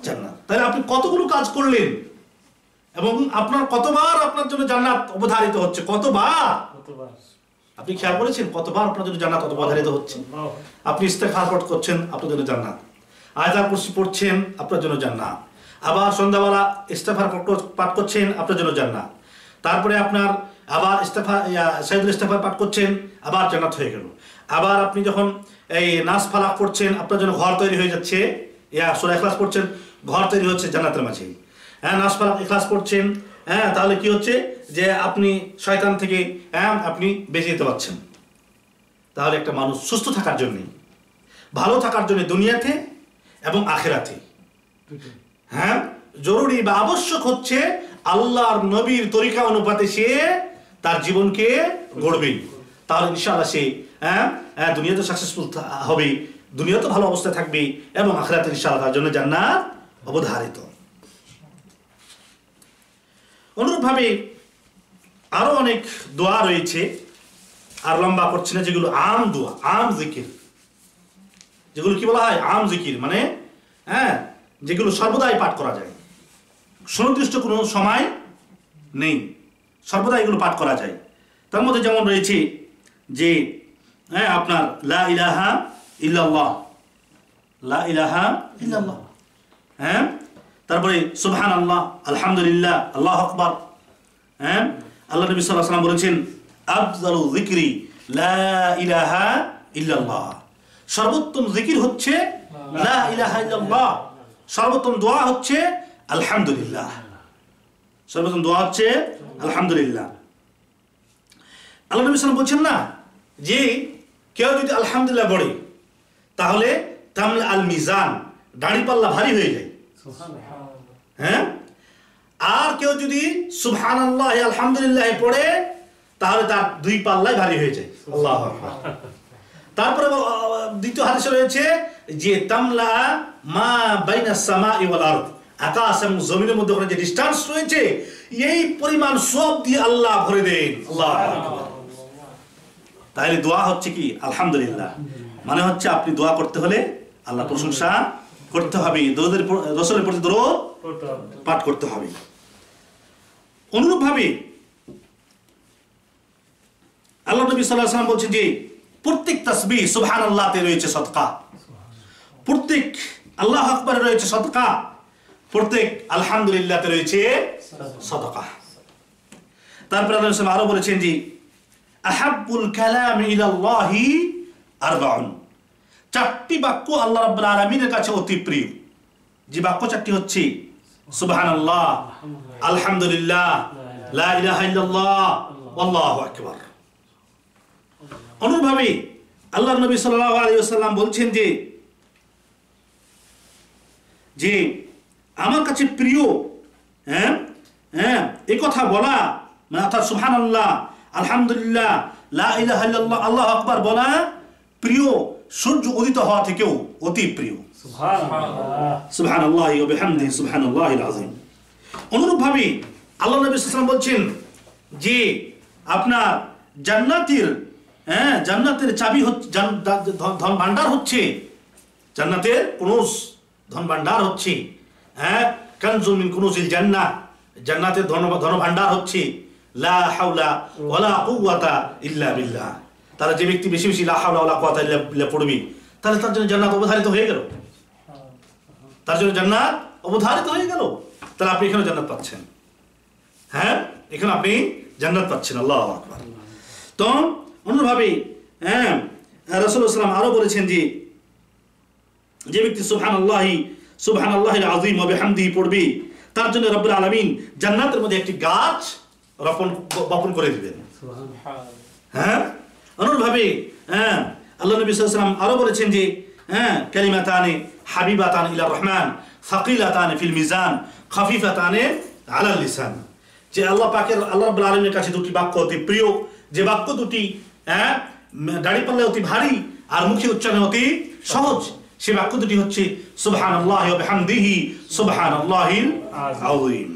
জান্নাত। তাহলে আপনি কতগুলো কাজ করলেন এবং আপনার কতবার আপনার জন্য জান্নাত অবধারিত হচ্ছে, কতবার আপনি খেয়াল করেছেন? কতবার আপনার জন্য জান্নাত অবধারিত হচ্ছে। আপনি ইস্তেগফার পাঠ করছেন, আপনার জন্য জান্নাত। আয়াতুল কুরসি পড়ছেন, আপনার জন্য জান্নাত। আবার সন্ধ্যাবেলা ইস্তেগফার পাঠ করছেন, আপনার জন্য জান্নাত। তারপরে আপনার আবার সাইয়্যিদুল ইস্তেগফার পাঠ করছেন, আবার জান্নাত হয়ে গেল। আবার আপনি যখন এই নাস ফালাক পড়ছেন, আপনার জন্য ঘর তৈরি হয়ে যাচ্ছে। সূরা ইখলাস পড়ছেন, ঘর তৈরি হচ্ছে জান্নাতের মাঝে। নাস ফালাক ইখলাস পড়ছেন, তাহলে কি হচ্ছে যে আপনি শয়তান থেকে আপনি বেঁচে যেতে পারছেন। তাহলে একটা মানুষ সুস্থ থাকার জন্য, ভালো থাকার জন্য দুনিয়াতে এবং আখিরাতে জরুরি বা আবশ্যক হচ্ছে আল্লাহর নবীর তরিকা অনুপাতে সে তার জীবনকে গড়বে। তাহলে ইনশাআল্লাহ সে দুনিয়াতে সাকসেসফুল হবে, দুনিয়াতে ভালো অবস্থায় থাকবে এবং আখিরাতে ইনশাআল্লাহ তার জন্য জান্নাত অবধারিত। অনুরূপভাবে আরো অনেক দোয়া রয়েছে, আর লম্বা করছি না, যেগুলো আম দোয়া, আম জিকির, যেগুলো কি বলা হয় আম জিকির, মানে যেগুলো সর্বদাই পাঠ করা যায়, সুনির্দিষ্ট কোনো সময় নেই, সর্বদা এগুলো পাঠ করা যায়। তার মধ্যে যেমন রয়েছে যে আপনার লা ইলাহা ইল্লাল্লাহ, লা ইলাহা ইল্লাল্লাহ। হ্যাঁ, তারপরে সুবহানাল্লাহ, আলহামদুলিল্লাহ, আল্লাহু আকবার। হ্যাঁ, আল্লাহ নবী সাল্লাল্লাহু আলাইহি ওয়াসাল্লাম বলেছেন আফজালু যিকরি লা ইলাহা ইল্লাল্লাহ, সর্বোত্তম জিকির হচ্ছে লা ইলাহা ইল্লাল্লাহ, সর্বোত্তম দোয়া হচ্ছে আলহামদুলিল্লাহ, সর্বোত্তম দোয়া হচ্ছে আলহামদুলিল্লাহ। আল্লাহ নবী সাল্লাল্লাহু আলাইহি ওয়াসাল্লাম বলছেন না যে কেউ যদি আলহামদুলিল্লাহ বলে তাহলে তামলা আল মিজান, দাড়িপাল্লা ভারী হয়ে যায়। হ্যাঁ, আর কেউ যদি সুবহানাল্লাহ আলহামদুলিল্লাহ পড়ে তাহলে তার দুই পাল্লাই ভারী হয়ে যায়। আল্লাহু আকবার। তারপরে দ্বিতীয় হাদিসে রয়েছে যে তামলা মা বাইনা সামাই ওয়াল আরদ, আকাশ এবং জমিনের মধ্যে যে ডিসটেন্স রয়েছে এই পরিমাণ সব দিয়ে আল্লাহ ভরে দেন। আল্লাহু আকবার। তাহলে দোয়া হচ্ছে কি আলহামদুলিল্লাহ, মানে হচ্ছে আপনি দোয়া করতে হলে আল্লাহ প্রশংসা করতে হবে, রাসূলের প্রতি দরুদ পাঠ করতে হবে। অনুরূপভাবে আল্লাহ নবী সাল্লাল্লাহু আলাইহি ওয়াসাল্লাম বলছেন যে প্রত্যেক তাসবিহ সুবহানাল্লাহতে রয়েছে সাদকা, প্রত্যেক আল্লাহু আকবারে রয়েছে সাদকা, প্রত্যেক আলহামদুলিল্লাহতে রয়েছে সাদকা। তারপর আল্লাহ রাসূল আরো বলেছেন যে আহাব্বুল কালাম ইলাল্লাহি আরবাউন, চারটি বাক্য আল্লাহ রাব্বুল আলামিনের কাছে অতি প্রিয়। যে বাক্য চারটি হচ্ছে সুবহানাল্লাহ, আলহামদুলিল্লাহ, লা ইলাহা ইল্লাল্লাহ, আল্লাহু আকবার। অনুরূপভাবে আল্লাহর নবী সাল্লাল্লাহু আলাইহি ওয়াসাল্লাম বলছেন যে আমার কাছে প্রিয়, হ্যাঁ হ্যাঁ, এই কথা বলা মানে অর্থাৎ সুবহানাল্লাহ, আলহামদুলিল্লাহ, লা ইলাহা ইল্লাল্লাহ, আল্লাহু আকবার বলা প্রিয় সূর্য উদিত হওয়া থেকেও অতি প্রিয়। সুবহানাল্লাহ, সুবহানাল্লাহি ওয়া বিহামদিহি সুবহানাল্লাহিল আযীম। অনুরূপভাবে আল্লাহ নবী সাল্লাল্লাহু আলাইহি ওয়াসাল্লাম বলছেন যে আপনার জান্নাতের জান্নাতের চাবি হচ্ছে ধন ভান্ডার হচ্ছে, জান্নাতের কুনুজ ধন ভান্ডার হচ্ছে, কানজুম মিন কুনুজিল জান্নাহ, জান্নাতের ধন ভান্ডার হচ্ছে লা হাওলা ওয়ালা কুওয়াতা ইল্লা বিল্লাহ। তাহলে যে ব্যক্তি বেশি বেশি লা হাওলা ওয়ালা কুওয়াতা ইল্লা বিল্লাহ পড়বে তাহলে তার জন্য জান্নাত অবধারিত হয়ে গেল, তার জন্য জান্নাত অবধারিত হয়ে গেল। তাহলে আপনি এখানে জান্নাত পাচ্ছেন। হ্যাঁ, এখানে আপনি জান্নাত পাচ্ছেন। আল্লাহু আকবার। তো অনুরূপভাবে রাসূলুল্লাহ সাল্লাল্লাহু আলাইহি ওয়াসাল্লাম আরো বলেছেন যে ব্যক্তি সুবহানাল্লাহিল আযীম ওয়া বিহামদিহি পড়বে তার জন্য রব্বুল আলামিন জান্নাতের মধ্যে একটি গাছ বপন করে দিবেন। হ্যাঁ, অনুরূপভাবে আল্লাহ নবী সাল্লাল্লাহু আলাইহি ওয়াসাল্লাম আরো বলেছেন যে কালিমাতানি হাবিবাতান ইলা রহমান সাকিলাতান ফিল মিজান খাফিফাতান আলাল লিসান, যে আল্লাহ রাব্বুল আলামিনের কাছে দুটি বাক্য অতি প্রিয়, যে বাক্য দুটি দাড়িপাল্লায় অতি ভারী আর মুখে উচ্চারণে অতি সহজ, সে বাক্য দুটি হচ্ছে সুবহানাল্লাহি ওয়া বিহামদিহি সুবহানাল্লাহিল আযীম।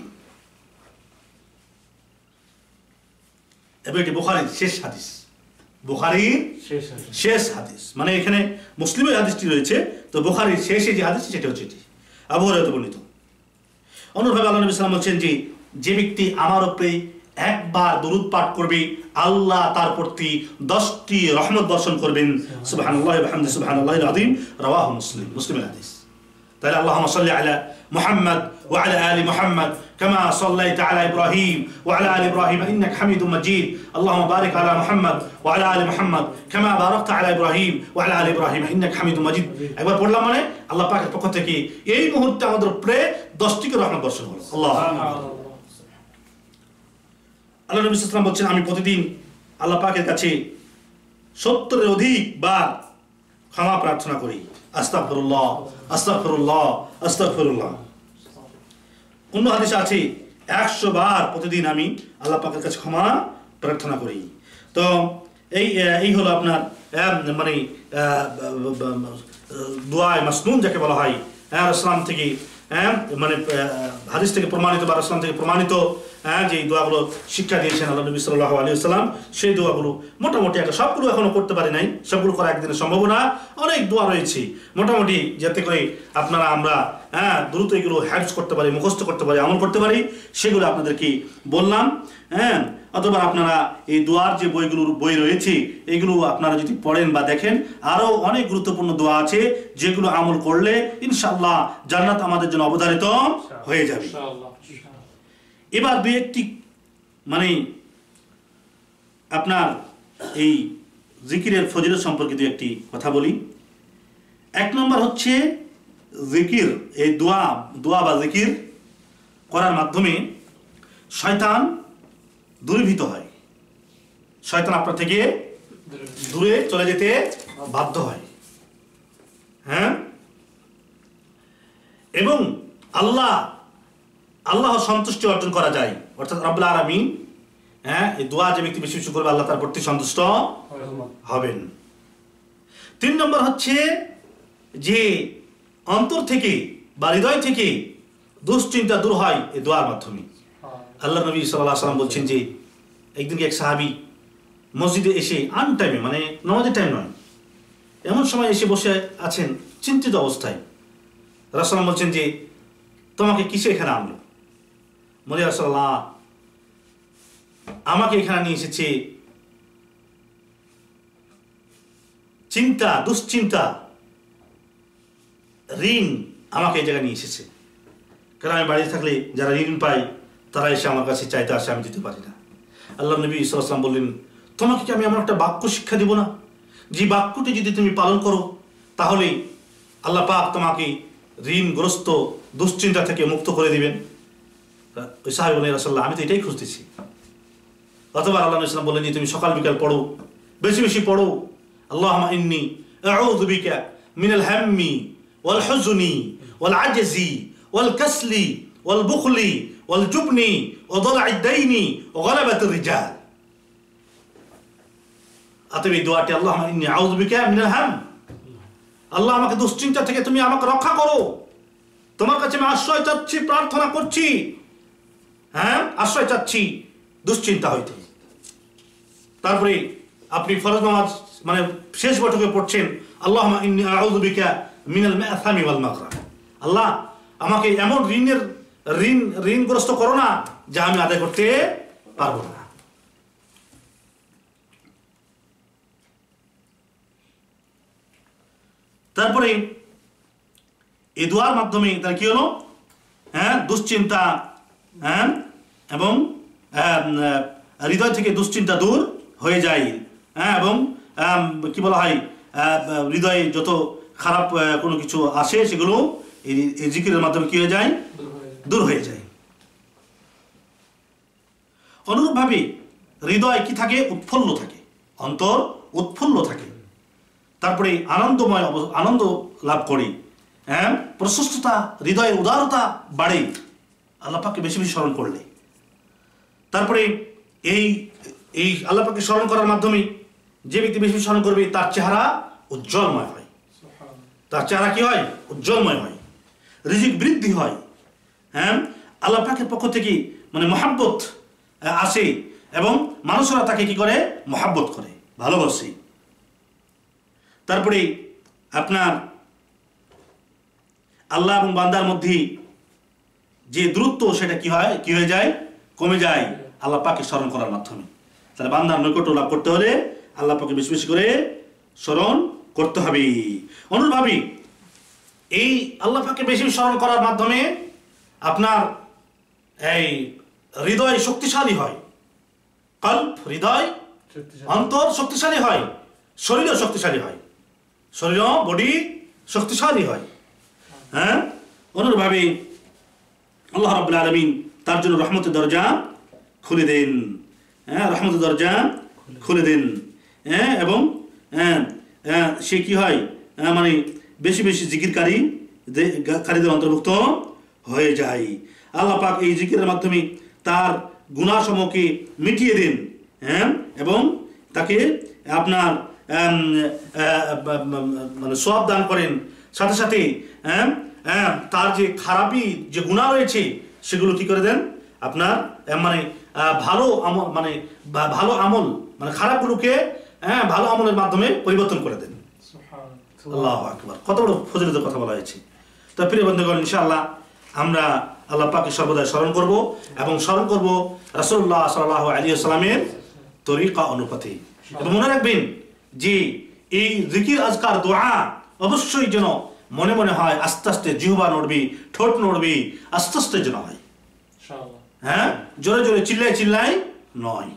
এবার এটি বুখারীর শেষ হাদিস, বুখারীর শেষ হাদিস, মানে এখানে মুসলিমের হাদিসটি রয়েছে, তো বুখারীর শেষে যে হাদিস সেটা হচ্ছে এটি, আবু হুরায়রা বর্ণিত। অনুরূপভাবে আল্লাহ নবী সাল্লাল্লাহু আলাইহি ওয়াসাল্লাম বলছেন যে ব্যক্তি আমার উপরে একবার দরুদ পাঠ করবে আল্লাহ তার প্রতি 10টি রহমত বর্ষণ করবেন। সুবহানাল্লাহি ওয়া বিহামদিহি সুবহানাল্লাহিল আযীম, রাওয়াহু মুসলিম, মুসলিমের হাদিস। তাহলে আল্লাহুম্মা সাল্লি আলা মুহাম্মদ ওয়া আলা আলি মুহাম্মদ কামা সাল্লাইতা আলা ইব্রাহিম ওয়া আলা আলি ইব্রাহিম ইন্নাকা হামিদুম মাজিদ, আল্লাহুম্মা বারিক আলা মুহাম্মদ ওয়া আলা আলি মুহাম্মদ কামা বারাকতা আলা ইব্রাহিম ওয়া আলা আলি ইব্রাহিম ইন্নাকা হামিদুম মাজিদ। একবার পড়লাম মানে আল্লাহ পাকের পক্ষ থেকে এই মুহূর্তে আমাদের উপরে 10টি রহমত বর্ষণ হলো। আল্লাহ নবী সাল্লাল্লাহু আলাইহি ওয়াসাল্লাম বলছেন আমি প্রতিদিন আল্লাহ পাকের কাছে 70-এর অধিক বার ক্ষমা প্রার্থনা করি। আস্তাগফিরুল্লাহ, আস্তাগফিরুল্লাহ, আস্তাগফিরুল্লাহ। অন্য হাদিসে আছে 100 বার প্রতিদিন আমি আল্লাহ পাকের কাছে ক্ষমা প্রার্থনা করি। তো এই হলো আপনার মানে দুআয়ে মাসনুন যাকে বলা হয়, রাসূল থেকে মানে হাদিস থেকে প্রমাণিত বা রাসূল থেকে প্রমাণিত যে দোয়াগুলো শিক্ষা দিয়েছেন আল্লাহ নবী সাল্লাল্লাহু আলাইহি ওয়াসাল্লাম, সেই দোয়াগুলো মোটামুটি একটা সবগুলো এখনো করতে পারি নাই, সবগুলো করা একদিনের সম্ভব না, অনেক দোয়া রয়েছে মোটামুটি, যাতে করে আপনারা আমরা দ্রুত এগুলো হ্যাফজ করতে পারি, মুখস্থ করতে পারি, আমল করতে পারি, সেগুলো আপনাদেরকে বললাম। অথবা আপনারা এই দোয়ার যে বই রয়েছে এগুলো আপনারা যদি পড়েন বা দেখেন, আরও অনেক গুরুত্বপূর্ণ দোয়া আছে যেগুলো আমল করলে ইনশাআল্লাহ জান্নাত আমাদের জন্য অবধারিত হয়ে যাবে। এবার দুই একটি মানে আপনার এই জিকিরের ফজিলত সম্পর্কে দুই একটি কথা বলি। এক নম্বর হচ্ছে জিকির, এই দোয়া বা জিকির করার মাধ্যমে শয়তান দূরীভূত হয়, শয়তান আপনার থেকে দূরে চলে যেতে বাধ্য হয়। হ্যাঁ, এবং আল্লাহ সন্তুষ্টি অর্জন করা যায়, অর্থাৎ রব্বুল আলামিন এই দোয়া যে ব্যক্তি বেশি বেশি করবে আল্লাহ তার প্রতি সন্তুষ্ট হবেন। 3 নম্বর হচ্ছে যে অন্তর থেকে বা হৃদয় থেকে দুশ্চিন্তা দূর হয় এই দোয়ার মাধ্যমে। আল্লাহ নবী সাল্লাল্লাহু আলাইহি ওয়াসাল্লাম বলছেন যে একদিনকে এক সাহাবী মসজিদে এসে আনটাইমে, মানে নামাজের টাইম নয়, এমন সময় এসে বসে আছেন চিন্তিত অবস্থায়। রাসূলুল্লাহ বলছেন যে তোমাকে কিসে এখানে আনলো? বলে রাসূলুল্লাহ আমাকে এখানে নিয়ে এসেছে চিন্তা, দুশ্চিন্তা, ঋণ আমাকে এই জায়গায় নিয়ে এসেছে। কারণ আমি বাড়িতে থাকলে যারা ঋণ পাই তারা এসে আমার কাছে চাইতে আসে, আমি দিতে পারি না। আল্লাহ নবী সাল্লাল্লাহু আলাইহি ওয়াসাল্লাম বললেন তোমাকে কি আমি এমন একটা বাক্য শিক্ষা দিব না, যে বাক্যটি যদি তুমি পালন করো তাহলে আল্লাহ পাক তোমাকে ঋণগ্রস্ত দুশ্চিন্তা থেকে মুক্ত করে দিবেন। ওই সাহাবী বললেন রাসূলুল্লাহ আমি তো এটাই খুঁজতেছি। অথবা আল্লাহ নবী সাল্লাল্লাহু আলাইহি ওয়াসাল্লাম বললেন যে তুমি সকাল বিকাল পড়ো, বেশি বেশি পড়ো, আল্লাহুম্মা ইন্নী আউযু বিকা মিনাল হাম্মি ওয়াল হুজনি ওয়াল আজজি ওয়াল কাসলি ওয়াল বুখলি ওয়াল জুবনি ওয়া দালা'id দাইনি ওয়া গালাবাতির রিজাল। অতএব এই দোয়াটি আল্লাহুম্মা ইন্নী আউযু বিকা মিনাল হাম, আল্লাহ আমাকে দুশ্চিন্তা থেকে তুমি আমাকে রক্ষা করো, তোমার কাছে আমি আশ্রয় চাচ্ছি, প্রার্থনা করছি, আশ্রয় চাচ্ছি দুশ্চিন্তা হইতে। তারপরে আপনি ফরজ নামাজ মানে শেষ বৈঠকে পড়ছেন আল্লাহুম্মা ইন্নী আউযু বিকা মিনাল মা'সামি ওয়াল মাগরাম, আল্লাহ আমাকে এমন ঋণগ্রস্ত করো না যা আমি আদায় করতে পারবো না। তারপরে এই দোয়ার মাধ্যমে তার কি হলো, দুশ্চিন্তা এবং হৃদয় থেকে দুশ্চিন্তা দূর হয়ে যায়, এবং কি বলা হয় হৃদয়ে যত খারাপ কোনো কিছু আসে সেগুলো এই জিকিরের মাধ্যমে কি হয়ে যায়, দূর হয়ে যায়। অনুরূপভাবে হৃদয় কি থাকে, উৎফুল্ল থাকে, অন্তর উৎফুল্ল থাকে। তারপরে আনন্দ লাভ করে, প্রশস্ততা, হৃদয়ের উদারতা বাড়ে আল্লাহ পাককে বেশি বেশি স্মরণ করলে। তারপরে এই আল্লাহ পাককে স্মরণ করার মাধ্যমে যে ব্যক্তি বেশি স্মরণ করবে তার চেহারা উজ্জ্বলময় হয়, তার চেহারা কি হয়, উজ্জ্বলময় হয়, রিজিক বৃদ্ধি হয়, আল্লাহ পাকের পক্ষ থেকে মানে মহাব্বত আসে এবং মানুষরা তাকে কি করে, মহাব্বত করে, ভালোবাসে। তারপরে আপনার আল্লাহ এবং বান্দার মধ্যে যে দূরত্ব সেটা কি হয়ে যায়, কমে যায় আল্লাহ পাককে স্মরণ করার মাধ্যমে। তাহলে বান্দার নৈকট্য লাভ করতে হলে আল্লাহ পাককে বেশি বেশি করে স্মরণ করতে হবে। অনুরূপভাবে এই আল্লাহ পাককে বেশি স্মরণ করার মাধ্যমে আপনার এই হৃদয় শক্তিশালী হয়, কল্প হৃদয় অন্তর শক্তিশালী হয়, শরীরও শক্তিশালী হয়, শরীর বডি শক্তিশালী হয়। অনুরূপভাবে আল্লাহ রাব্বুল আলামিন তার জন্য রহমতের দরজা খুলে দেন, রহমতের দরজা খুলে দেন, এবং সে কি হয়, মানে বেশি বেশি জিকিরকারীদের অন্তর্ভুক্ত হয়ে যায়। আল্লাহ পাক এই জিকিরের মাধ্যমে তার গুনাহসমূহকে মিটিয়ে দেন, এবং তাকে আপনার মানে সওয়াব দান করেন, সাথে সাথে তার যে খারাপি যে গুনাহ রয়েছে সেগুলো কি করে দেন, আপনার মানে ভালো আমল মানে খারাপগুলোকে ভালো আমলের মাধ্যমে পরিবর্তন করে দেন। আল্লাহু আকবার, কত বড় ফজিলতের কথা বলা হয়েছে। তো প্রিয় বন্ধুগণ, ইনশাআল্লাহ আমরা আল্লাহ পাককে সর্বদাই স্মরণ করব এবং স্মরণ করব রাসূলুল্লাহ সাল্লাল্লাহু আলাইহি ওয়াসাল্লামের তরিকা অনুপাতে। এবং মনে রাখবেন যে এই জিকির আজকার দোয়া অবশ্যই যেন মনে মনে হয়, আস্তে আস্তে জিহ্বা নড়বি, ঠোঁট নড়বি, আস্তে আস্তে যেন হয়। হ্যাঁ, জোরে জোরে চিল্লাই নয়।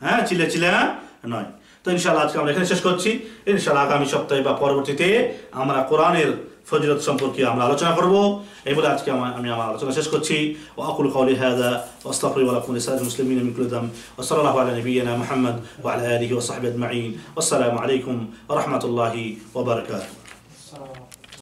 হ্যাঁ, চিল্লা নয়। তো ইনশাআল্লাহ আজকে আমরা এখানে শেষ করছি। ইনশাআল্লাহ আগামী সপ্তাহে বা পরবর্তীতে আমরা কোরআনের ফজিলত সম্পর্কে আমরা আলোচনা করব। এই বলে আজকে আমি আমার আলোচনা শেষ করছি। ওয়া আকুলু কাওলি হাযা ওয়া আস্তাগফিরু লাকুম ওয়া লিসাইরিল মুসলিমিন মিন কুল্লি যাম ওয়া সাল্লাল্লাহু আলা নাবিয়িনা মুহাম্মদ ওয়া আলা আলিহি ওয়া সাহবিহি আজমাইন। ওয়াসসালামু আলাইকুম ওয়া রাহমাতুল্লাহি ওয়া বারাকাতুহু।